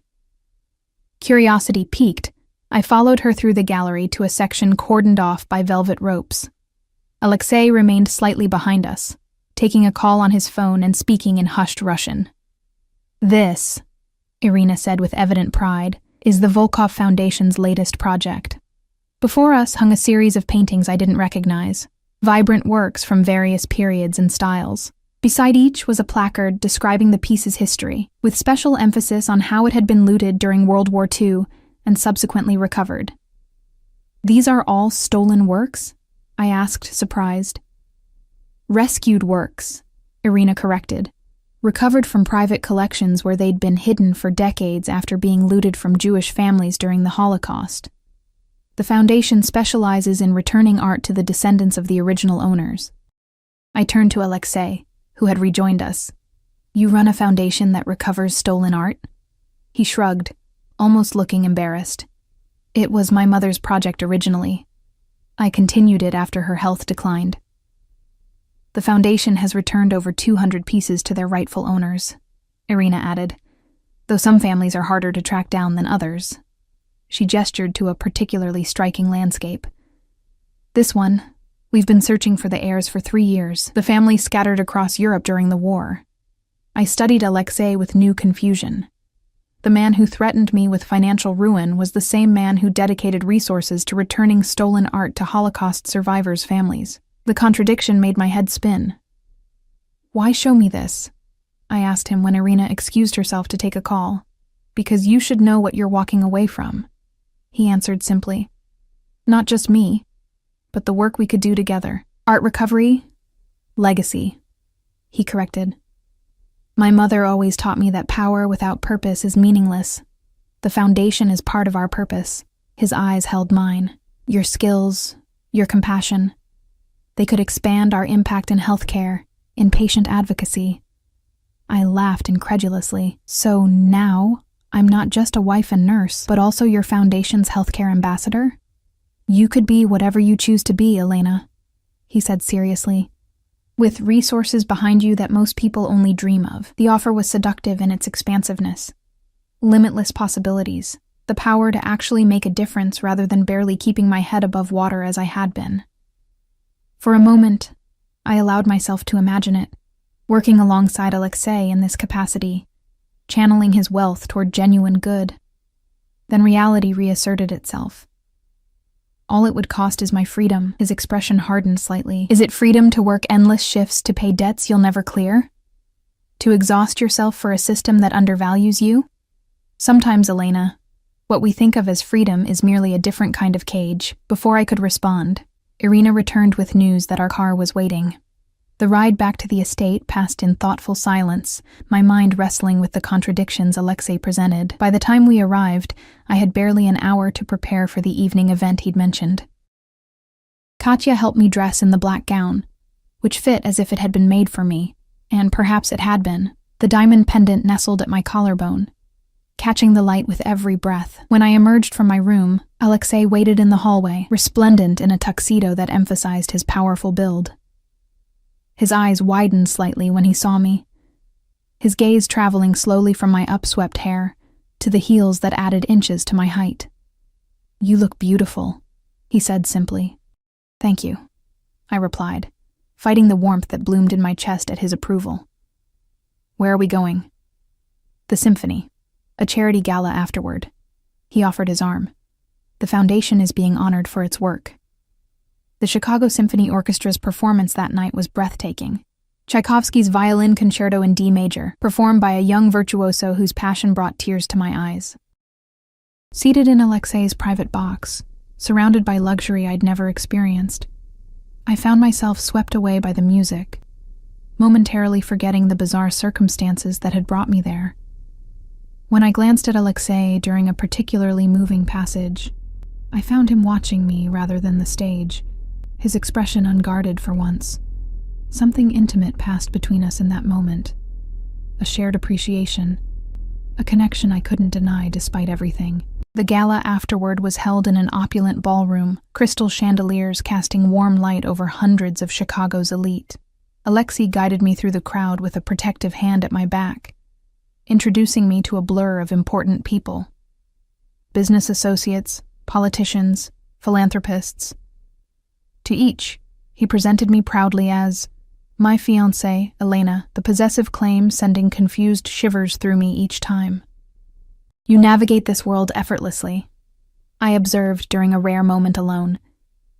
Curiosity piqued, I followed her through the gallery to a section cordoned off by velvet ropes. Alexei remained slightly behind us, taking a call on his phone and speaking in hushed Russian. This, Irina said with evident pride, is the Volkov Foundation's latest project. Before us hung a series of paintings I didn't recognize, vibrant works from various periods and styles. Beside each was a placard describing the piece's history, with special emphasis on how it had been looted during World War II and subsequently recovered. These are all stolen works? I asked, surprised. Rescued works, Irina corrected. Recovered from private collections where they'd been hidden for decades after being looted from Jewish families during the Holocaust. The foundation specializes in returning art to the descendants of the original owners. I turned to Alexei, who had rejoined us. You run a foundation that recovers stolen art? He shrugged, almost looking embarrassed. It was my mother's project originally. I continued it after her health declined. The foundation has returned over 200 pieces to their rightful owners, Irina added, though some families are harder to track down than others. She gestured to a particularly striking landscape. This one, we've been searching for the heirs for 3 years. The family scattered across Europe during the war. I studied Alexei with new confusion. The man who threatened me with financial ruin was the same man who dedicated resources to returning stolen art to Holocaust survivors' families. The contradiction made my head spin. Why show me this? I asked him when Irina excused herself to take a call. Because you should know what you're walking away from, he answered simply. Not just me, but the work we could do together. Art recovery, legacy, he corrected. My mother always taught me that power without purpose is meaningless. The foundation is part of our purpose. His eyes held mine. Your skills, your compassion. They could expand our impact in healthcare, in patient advocacy. I laughed incredulously. So now, I'm not just a wife and nurse, but also your foundation's healthcare ambassador? You could be whatever you choose to be, Elena, he said seriously. With resources behind you that most people only dream of. The offer was seductive in its expansiveness. Limitless possibilities. The power to actually make a difference rather than barely keeping my head above water as I had been. For a moment, I allowed myself to imagine it, working alongside Alexei in this capacity, channeling his wealth toward genuine good. Then reality reasserted itself. All it would cost is my freedom. His expression hardened slightly. Is it freedom to work endless shifts to pay debts you'll never clear? To exhaust yourself for a system that undervalues you? Sometimes, Elena, what we think of as freedom is merely a different kind of cage. Before I could respond, Irina returned with news that our car was waiting. The ride back to the estate passed in thoughtful silence, my mind wrestling with the contradictions Alexei presented. By the time we arrived, I had barely an hour to prepare for the evening event he'd mentioned. Katya helped me dress in the black gown, which fit as if it had been made for me, and perhaps it had been. The diamond pendant nestled at my collarbone, catching the light with every breath. When I emerged from my room, Alexei waited in the hallway, resplendent in a tuxedo that emphasized his powerful build. His eyes widened slightly when he saw me, his gaze traveling slowly from my upswept hair to the heels that added inches to my height. "You look beautiful," he said simply. "Thank you," I replied, fighting the warmth that bloomed in my chest at his approval. "Where are we going?" "The symphony. A charity gala afterward." He offered his arm. "The foundation is being honored for its work." The Chicago Symphony Orchestra's performance that night was breathtaking. Tchaikovsky's Violin Concerto in D major, performed by a young virtuoso whose passion brought tears to my eyes. Seated in Alexei's private box, surrounded by luxury I'd never experienced, I found myself swept away by the music, momentarily forgetting the bizarre circumstances that had brought me there. When I glanced at Alexei during a particularly moving passage, I found him watching me rather than the stage, his expression unguarded for once. Something intimate passed between us in that moment. A shared appreciation. A connection I couldn't deny despite everything. The gala afterward was held in an opulent ballroom, crystal chandeliers casting warm light over hundreds of Chicago's elite. Alexei guided me through the crowd with a protective hand at my back, introducing me to a blur of important people. Business associates, politicians, philanthropists. To each, he presented me proudly as my fiancée, Elena, the possessive claim sending confused shivers through me each time. "You navigate this world effortlessly," I observed during a rare moment alone,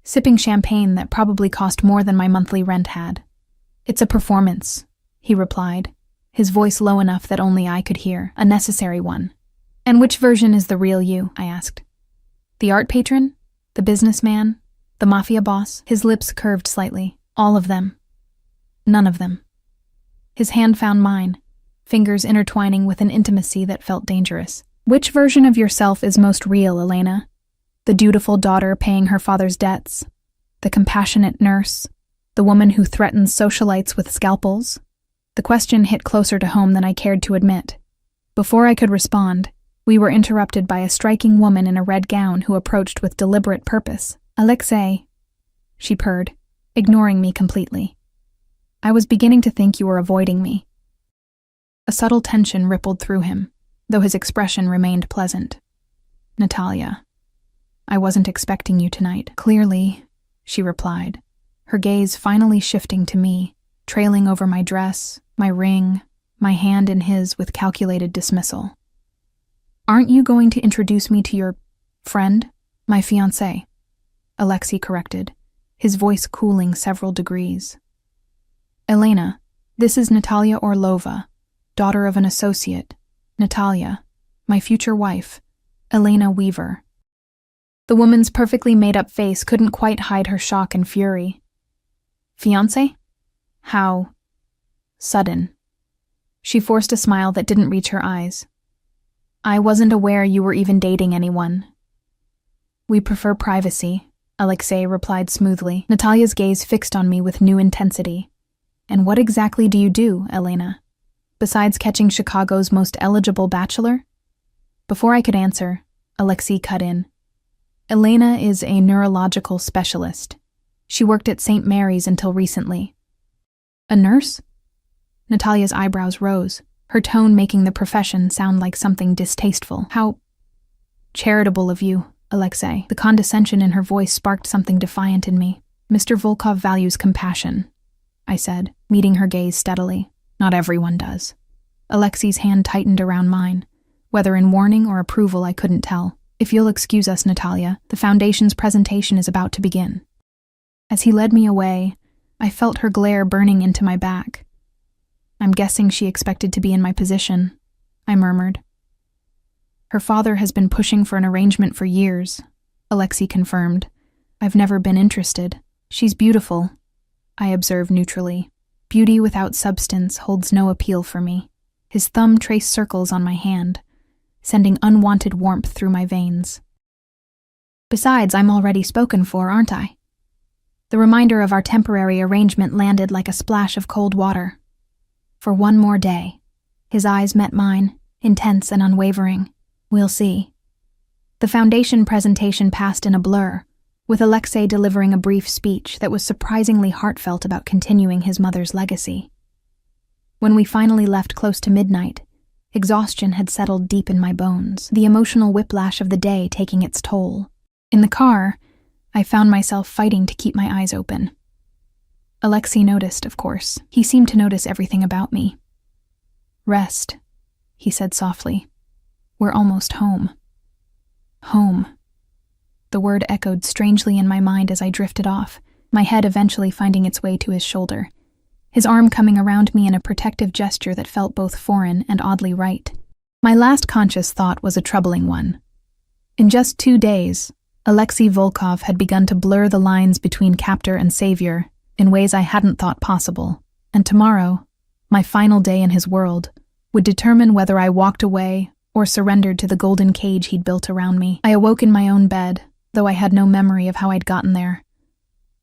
sipping champagne that probably cost more than my monthly rent had. "It's a performance," he replied, his voice low enough that only I could hear, "a necessary one." "And which version is the real you?" I asked. "The art patron? The businessman? The Mafia boss?" His lips curved slightly. "All of them. None of them." His hand found mine, fingers intertwining with an intimacy that felt dangerous. "Which version of yourself is most real, Elena? The dutiful daughter paying her father's debts? The compassionate nurse? The woman who threatens socialites with scalpels?" The question hit closer to home than I cared to admit. Before I could respond, we were interrupted by a striking woman in a red gown who approached with deliberate purpose. "Alexei," she purred, ignoring me completely. "I was beginning to think you were avoiding me." A subtle tension rippled through him, though his expression remained pleasant. "Natalia, I wasn't expecting you tonight." "Clearly," she replied, her gaze finally shifting to me, trailing over my dress, my ring, my hand in his with calculated dismissal. "Aren't you going to introduce me to your friend, my fiancé?" Alexei corrected, his voice cooling several degrees. "Elena, this is Natalia Orlova, daughter of an associate. Natalia, my future wife, Elena Weaver." The woman's perfectly made-up face couldn't quite hide her shock and fury. "Fiancé? How sudden." She forced a smile that didn't reach her eyes. "I wasn't aware you were even dating anyone." "We prefer privacy," Alexei replied smoothly, Natalia's gaze fixed on me with new intensity. "And what exactly do you do, Elena?" besides catching Chicago's most eligible bachelor? Before I could answer, Alexei cut in. Elena is a neurological specialist. She worked at St. Mary's until recently. A nurse? Natalia's eyebrows rose, her tone making the profession sound like something distasteful. How charitable of you, Alexei. The condescension in her voice sparked something defiant in me. Mr. Volkov values compassion, I said, meeting her gaze steadily. Not everyone does. Alexei's hand tightened around mine. Whether in warning or approval, I couldn't tell. If you'll excuse us, Natalia, the Foundation's presentation is about to begin. As he led me away, I felt her glare burning into my back. I'm guessing she expected to be in my position, I murmured. Her father has been pushing for an arrangement for years, Alexei confirmed. I've never been interested. She's beautiful, I observed neutrally. Beauty without substance holds no appeal for me. His thumb traced circles on my hand, sending unwanted warmth through my veins. Besides, I'm already spoken for, aren't I? The reminder of our temporary arrangement landed like a splash of cold water. For one more day. His eyes met mine, intense and unwavering. We'll see. The Foundation presentation passed in a blur, with Alexei delivering a brief speech that was surprisingly heartfelt about continuing his mother's legacy. When we finally left close to midnight, exhaustion had settled deep in my bones, the emotional whiplash of the day taking its toll. In the car, I found myself fighting to keep my eyes open. Alexei noticed, of course. He seemed to notice everything about me. Rest, he said softly. We're almost home. Home. The word echoed strangely in my mind as I drifted off, my head eventually finding its way to his shoulder, his arm coming around me in a protective gesture that felt both foreign and oddly right. My last conscious thought was a troubling one. In just 2 days, Alexei Volkov had begun to blur the lines between captor and savior in ways I hadn't thought possible, and tomorrow, my final day in his world, would determine whether I walked away or surrendered to the golden cage he'd built around me. I awoke in my own bed, though I had no memory of how I'd gotten there.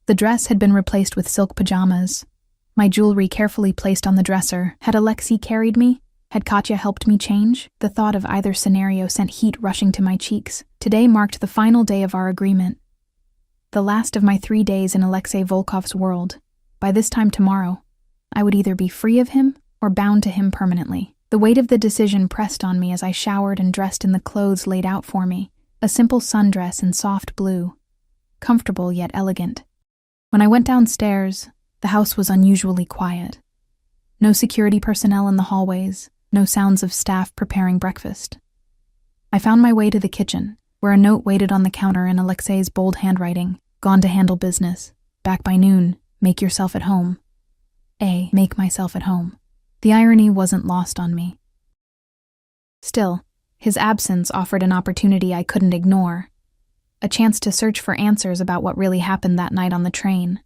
The dress had been replaced with silk pajamas, my jewelry carefully placed on the dresser. Had Alexei carried me? Had Katya helped me change? The thought of either scenario sent heat rushing to my cheeks. Today marked the final day of our agreement. The last of my 3 days in Alexei Volkov's world. By this time tomorrow, I would either be free of him or bound to him permanently. The weight of the decision pressed on me as I showered and dressed in the clothes laid out for me, a simple sundress in soft blue, comfortable yet elegant. When I went downstairs, the house was unusually quiet. No security personnel in the hallways, no sounds of staff preparing breakfast. I found my way to the kitchen, where a note waited on the counter in Alexei's bold handwriting. Gone to handle business. Back by noon. Make yourself at home. Make myself at home. The irony wasn't lost on me. Still, his absence offered an opportunity I couldn't ignore. A chance to search for answers about what really happened that night on the train.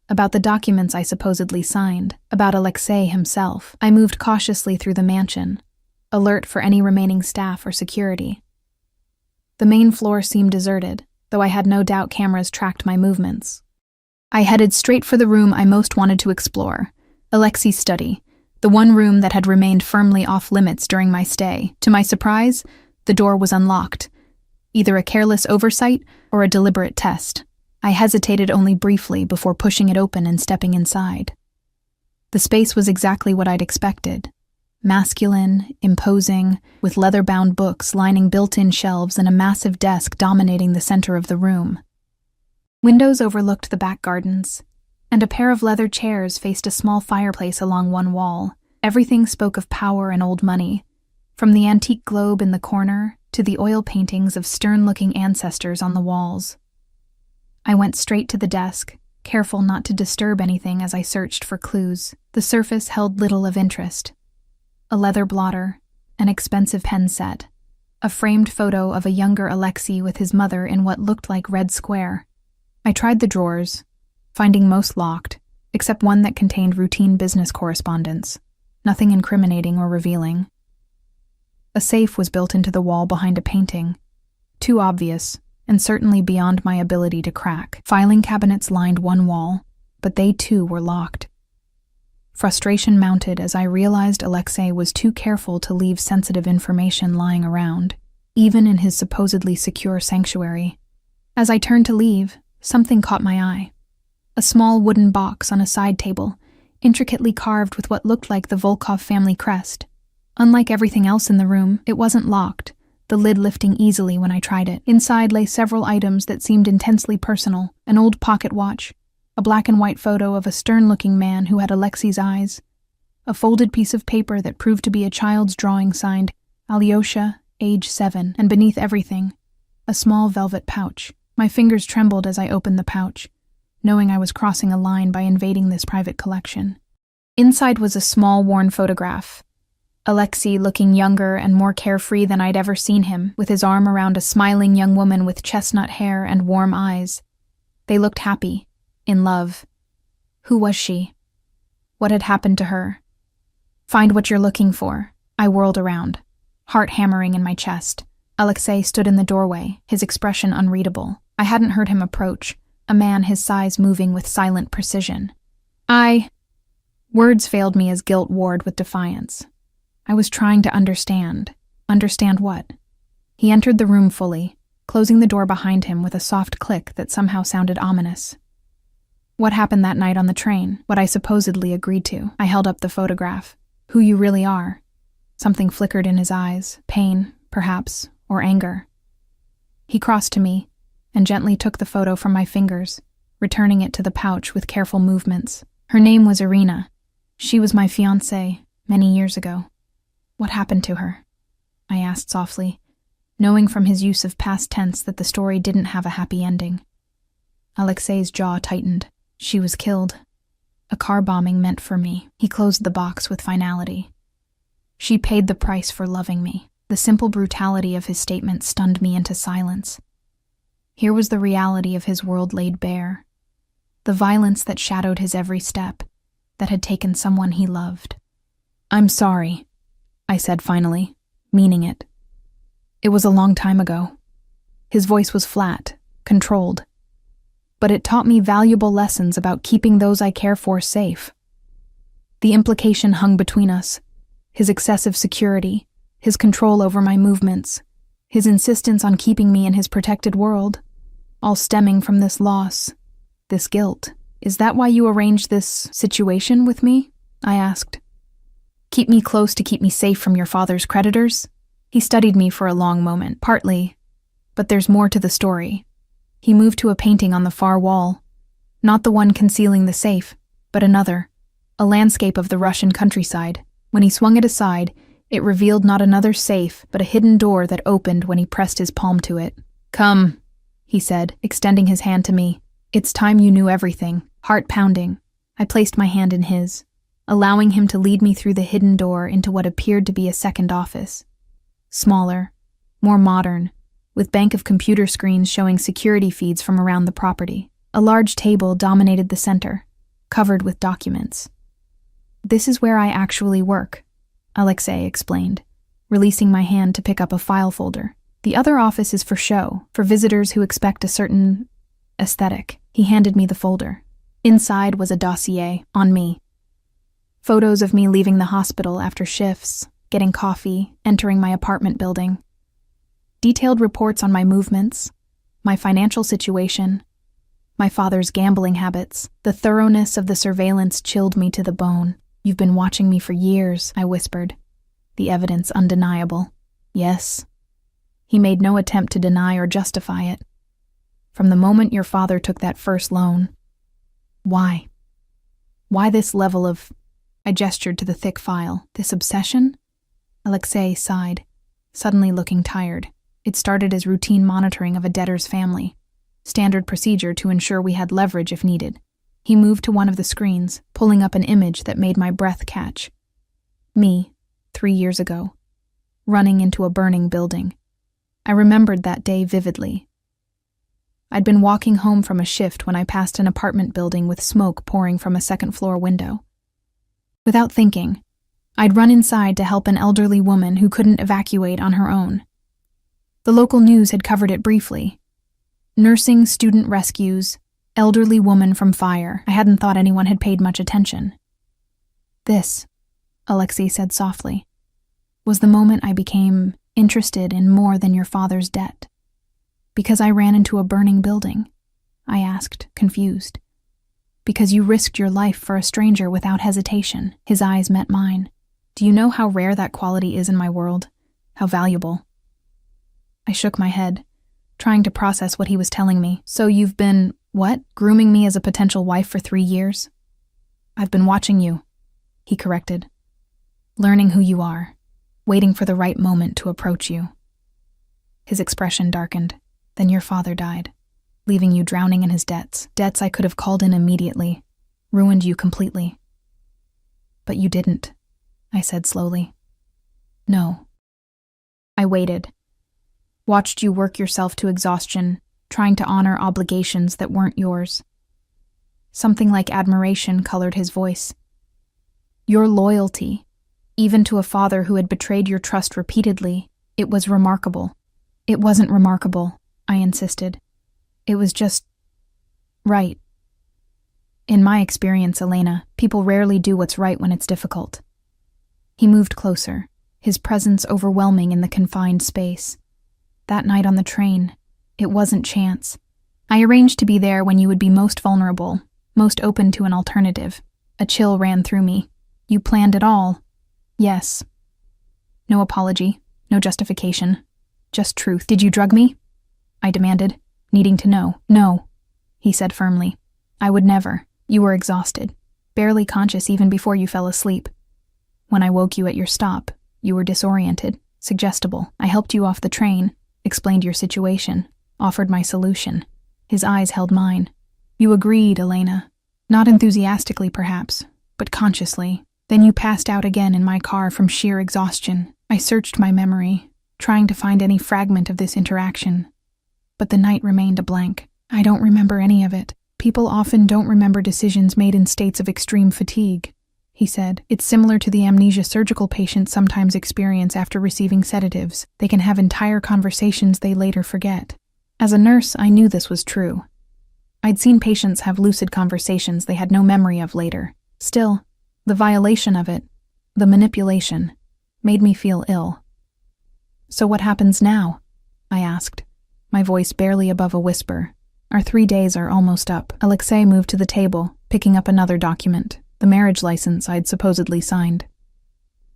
About the documents I supposedly signed. About Alexei himself. I moved cautiously through the mansion, alert for any remaining staff or security. The main floor seemed deserted, though I had no doubt cameras tracked my movements. I headed straight for the room I most wanted to explore, Alexei's study, the one room that had remained firmly off-limits during my stay. To my surprise, the door was unlocked, either a careless oversight or a deliberate test. I hesitated only briefly before pushing it open and stepping inside. The space was exactly what I'd expected. Masculine, imposing, with leather-bound books lining built-in shelves and a massive desk dominating the center of the room. Windows overlooked the back gardens, and a pair of leather chairs faced a small fireplace along one wall. Everything spoke of power and old money, from the antique globe in the corner to the oil paintings of stern-looking ancestors on the walls. I went straight to the desk, careful not to disturb anything as I searched for clues. The surface held little of interest. A leather blotter, an expensive pen set, a framed photo of a younger Alexei with his mother in what looked like Red Square. I tried the drawers, finding most locked, except one that contained routine business correspondence, nothing incriminating or revealing. A safe was built into the wall behind a painting, too obvious, and certainly beyond my ability to crack. Filing cabinets lined one wall, but they too were locked. Frustration mounted as I realized Alexei was too careful to leave sensitive information lying around, even in his supposedly secure sanctuary. As I turned to leave, something caught my eye. A small wooden box on a side table, intricately carved with what looked like the Volkov family crest. Unlike everything else in the room, it wasn't locked, the lid lifting easily when I tried it. Inside lay several items that seemed intensely personal: an old pocket watch, a black and white photo of a stern-looking man who had Alexei's eyes, a folded piece of paper that proved to be a child's drawing signed Alyosha, age 7, and beneath everything, a small velvet pouch. My fingers trembled as I opened the pouch, knowing I was crossing a line by invading this private collection. Inside was a small, worn photograph. Alexei looking younger and more carefree than I'd ever seen him, with his arm around a smiling young woman with chestnut hair and warm eyes. They looked happy, in love. Who was she? What had happened to her? Find what you're looking for. I whirled around, heart hammering in my chest. Alexei stood in the doorway, his expression unreadable. I hadn't heard him approach, a man his size moving with silent precision. Words failed me as guilt warred with defiance. I was trying to understand. Understand what? He entered the room fully, closing the door behind him with a soft click that somehow sounded ominous. What happened that night on the train? What I supposedly agreed to. I held up the photograph. Who you really are. Something flickered in his eyes. Pain, perhaps, or anger. He crossed to me and gently took the photo from my fingers, returning it to the pouch with careful movements. Her name was Irina. She was my fiancée many years ago. What happened to her? I asked softly, knowing from his use of past tense that the story didn't have a happy ending. Alexei's jaw tightened. She was killed. A car bombing meant for me. He closed the box with finality. She paid the price for loving me. The simple brutality of his statement stunned me into silence. Here was the reality of his world laid bare. The violence that shadowed his every step, that had taken someone he loved. I'm sorry, I said finally, meaning it. It was a long time ago. His voice was flat, controlled. But it taught me valuable lessons about keeping those I care for safe. The implication hung between us: his excessive security, his control over my movements, his insistence on keeping me in his protected world, all stemming from this loss, this guilt. Is that why you arranged this situation with me? I asked. Keep me close to keep me safe from your father's creditors? He studied me for a long moment. Partly, but there's more to the story. He moved to a painting on the far wall, not the one concealing the safe, but another, a landscape of the Russian countryside. When he swung it aside, it revealed not another safe, but a hidden door that opened when he pressed his palm to it. Come, he said, extending his hand to me. It's time you knew everything. Heart pounding, I placed my hand in his, allowing him to lead me through the hidden door into what appeared to be a second office. Smaller, more modern, with bank of computer screens showing security feeds from around the property. A large table dominated the center, covered with documents. This is where I actually work, Alexei explained, releasing my hand to pick up a file folder. The other office is for show, for visitors who expect a certain aesthetic. He handed me the folder. Inside was a dossier on me. Photos of me leaving the hospital after shifts, getting coffee, entering my apartment building. Detailed reports on my movements, my financial situation, my father's gambling habits. The thoroughness of the surveillance chilled me to the bone. You've been watching me for years, I whispered. The evidence undeniable. Yes. He made no attempt to deny or justify it. From the moment your father took that first loan. Why? Why this level of... I gestured to the thick file. This obsession? Alexei sighed, suddenly looking tired. It started as routine monitoring of a debtor's family, standard procedure to ensure we had leverage if needed. He moved to one of the screens, pulling up an image that made my breath catch. Me, 3 years ago, running into a burning building. I remembered that day vividly. I'd been walking home from a shift when I passed an apartment building with smoke pouring from a second-floor window. Without thinking, I'd run inside to help an elderly woman who couldn't evacuate on her own. The local news had covered it briefly. Nursing student rescues, elderly woman from fire. I hadn't thought anyone had paid much attention. This, Alexei said softly, was the moment I became interested in more than your father's debt. Because I ran into a burning building? I asked, confused. Because you risked your life for a stranger without hesitation. His eyes met mine. Do you know how rare that quality is in my world? How valuable? I shook my head, trying to process what he was telling me. So you've been, what? Grooming me as a potential wife for 3 years? I've been watching you, he corrected. Learning who you are, waiting for the right moment to approach you. His expression darkened. Then your father died, leaving you drowning in his debts. Debts I could have called in immediately, ruined you completely. But you didn't, I said slowly. No. I waited, watched you work yourself to exhaustion, trying to honor obligations that weren't yours. Something like admiration colored his voice. Your loyalty, even to a father who had betrayed your trust repeatedly, it was remarkable. It wasn't remarkable, I insisted. It was just right. In my experience, Elena, people rarely do what's right when it's difficult. He moved closer, his presence overwhelming in the confined space. That night on the train, it wasn't chance. I arranged to be there when you would be most vulnerable, most open to an alternative. A chill ran through me. You planned it all. Yes. No apology, no justification, just truth. Did you drug me? I demanded, needing to know. No, he said firmly. I would never. You were exhausted, barely conscious even before you fell asleep. When I woke you at your stop, you were disoriented, suggestible. I helped you off the train, explained your situation, offered my solution. His eyes held mine. You agreed, Elena. Not enthusiastically, perhaps, but consciously. Then you passed out again in my car from sheer exhaustion. I searched my memory, trying to find any fragment of this interaction. But the night remained a blank. I don't remember any of it. People often don't remember decisions made in states of extreme fatigue, he said. It's similar to the amnesia surgical patients sometimes experience after receiving sedatives. They can have entire conversations they later forget. As a nurse, I knew this was true. I'd seen patients have lucid conversations they had no memory of later. Still, the violation of it, the manipulation, made me feel ill. So what happens now? I asked, my voice barely above a whisper. Our 3 days are almost up. Alexei moved to the table, picking up another document, the marriage license I'd supposedly signed.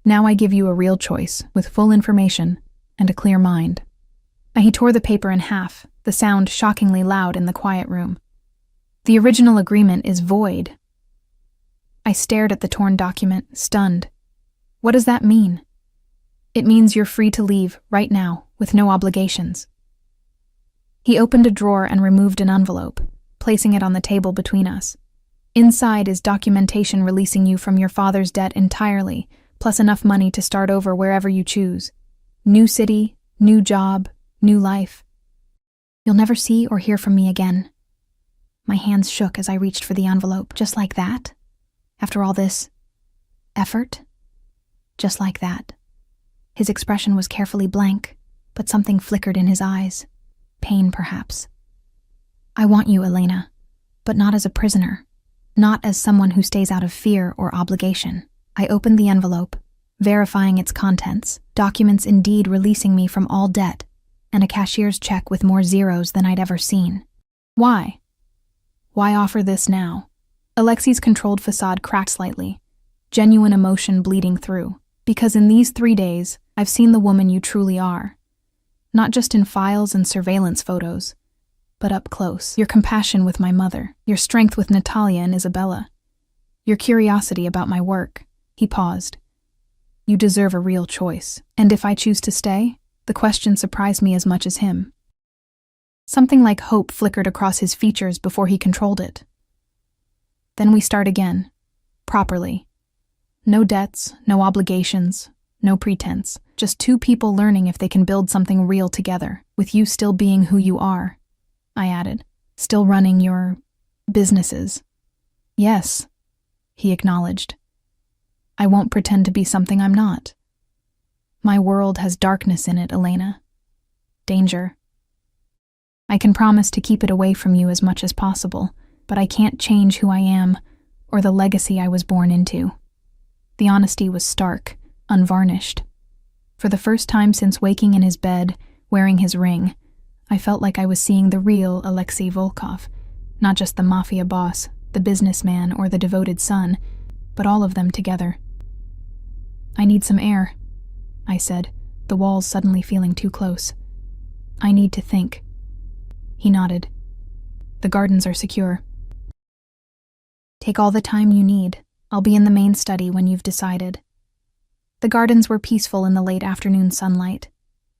Now I give you a real choice, with full information and a clear mind. He tore the paper in half, the sound shockingly loud in the quiet room. The original agreement is void. I stared at the torn document, stunned. What does that mean? It means you're free to leave, right now, with no obligations. He opened a drawer and removed an envelope, placing it on the table between us. Inside is documentation releasing you from your father's debt entirely, plus enough money to start over wherever you choose. New city, new job, new life. You'll never see or hear from me again. My hands shook as I reached for the envelope. Just like that? After all this effort? Just like that. His expression was carefully blank, but something flickered in his eyes. Pain, perhaps. I want you, Elena, but not as a prisoner, not as someone who stays out of fear or obligation. I opened the envelope, verifying its contents, documents indeed releasing me from all debt, and a cashier's check with more zeros than I'd ever seen. Why? Why offer this now? Alexei's controlled facade cracked slightly, genuine emotion bleeding through. Because in these 3 days, I've seen the woman you truly are. Not just in files and surveillance photos, but up close. Your compassion with my mother, your strength with Natalia and Isabella, your curiosity about my work. He paused. You deserve a real choice. And if I choose to stay, the question surprised me as much as him. Something like hope flickered across his features before he controlled it. Then we start again, properly. No debts, no obligations, no pretense. Just 2 people learning if they can build something real together, with you still being who you are, I added, still running your businesses. Yes, he acknowledged. I won't pretend to be something I'm not. My world has darkness in it, Elena. Danger. I can promise to keep it away from you as much as possible, but I can't change who I am or the legacy I was born into. The honesty was stark, unvarnished. For the first time since waking in his bed, wearing his ring, I felt like I was seeing the real Alexei Volkov, not just the Mafia boss, the businessman, or the devoted son, but all of them together. "I need some air," I said, the walls suddenly feeling too close. "I need to think." He nodded. "The gardens are secure." "Take all the time you need. I'll be in the main study when you've decided." The gardens were peaceful in the late afternoon sunlight,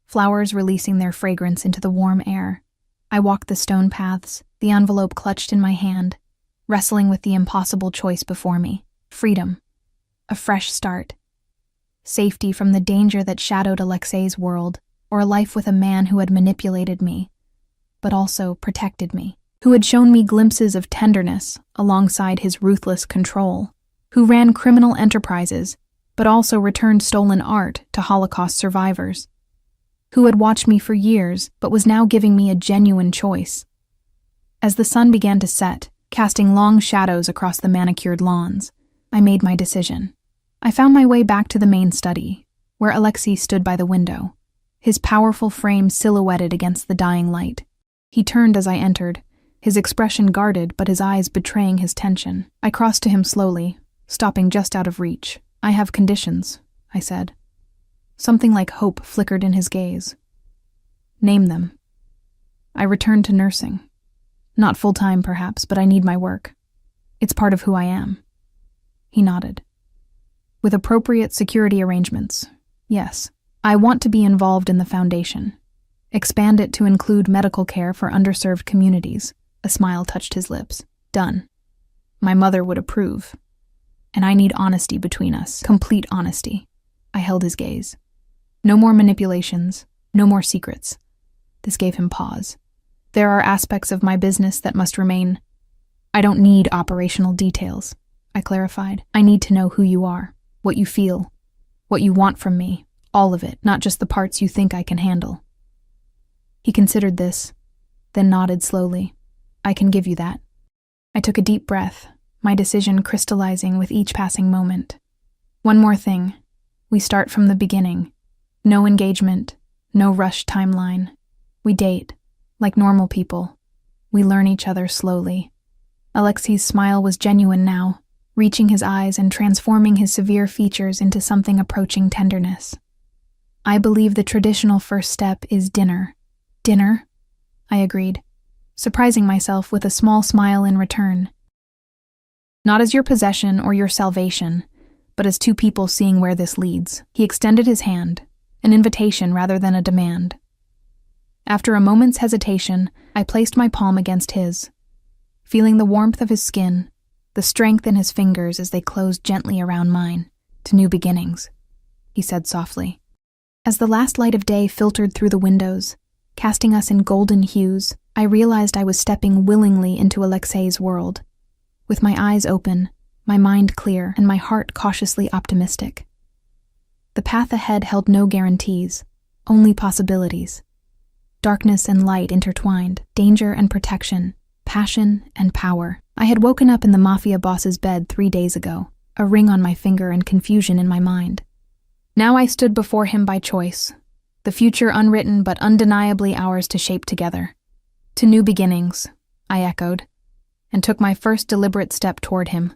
flowers releasing their fragrance into the warm air. I walked the stone paths, the envelope clutched in my hand, wrestling with the impossible choice before me. Freedom. A fresh start. Safety from the danger that shadowed Alexei's world, or a life with a man who had manipulated me, but also protected me, who had shown me glimpses of tenderness alongside his ruthless control, who ran criminal enterprises, but also returned stolen art to Holocaust survivors, who had watched me for years, but was now giving me a genuine choice. As the sun began to set, casting long shadows across the manicured lawns, I made my decision. I found my way back to the main study, where Alexei stood by the window, his powerful frame silhouetted against the dying light. He turned as I entered, his expression guarded but his eyes betraying his tension. I crossed to him slowly, stopping just out of reach. "I have conditions," I said. Something like hope flickered in his gaze. "Name them." "I returned to nursing. Not full-time, perhaps, but I need my work. It's part of who I am." He nodded. "With appropriate security arrangements, yes. I want to be involved in the foundation. Expand it to include medical care for underserved communities." A smile touched his lips. "Done. My mother would approve. And I need honesty between us, complete honesty." I held his gaze. "No more manipulations, no more secrets." This gave him pause. "There are aspects of my business that must remain. I don't need operational details," I clarified. "I need to know who you are, what you feel, what you want from me, all of it, not just the parts you think I can handle." He considered this, then nodded slowly. "I can give you that." I took a deep breath, my decision crystallizing with each passing moment. "One more thing. We start from the beginning. No engagement, no rushed timeline. We date, like normal people. We learn each other slowly." Alexei's smile was genuine now, reaching his eyes and transforming his severe features into something approaching tenderness. "I believe the traditional first step is dinner." "Dinner?" I agreed, surprising myself with a small smile in return. "Not as your possession or your salvation, but as two people seeing where this leads." He extended his hand, an invitation rather than a demand. After a moment's hesitation, I placed my palm against his, feeling the warmth of his skin, the strength in his fingers as they closed gently around mine. "To new beginnings," he said softly. As the last light of day filtered through the windows, casting us in golden hues, I realized I was stepping willingly into Alexei's world, with my eyes open, my mind clear, and my heart cautiously optimistic. The path ahead held no guarantees, only possibilities. Darkness and light intertwined, danger and protection, passion and power. I had woken up in the Mafia boss's bed 3 days ago, a ring on my finger and confusion in my mind. Now I stood before him by choice, the future unwritten but undeniably ours to shape together. "To new beginnings," I echoed, and took my first deliberate step toward him.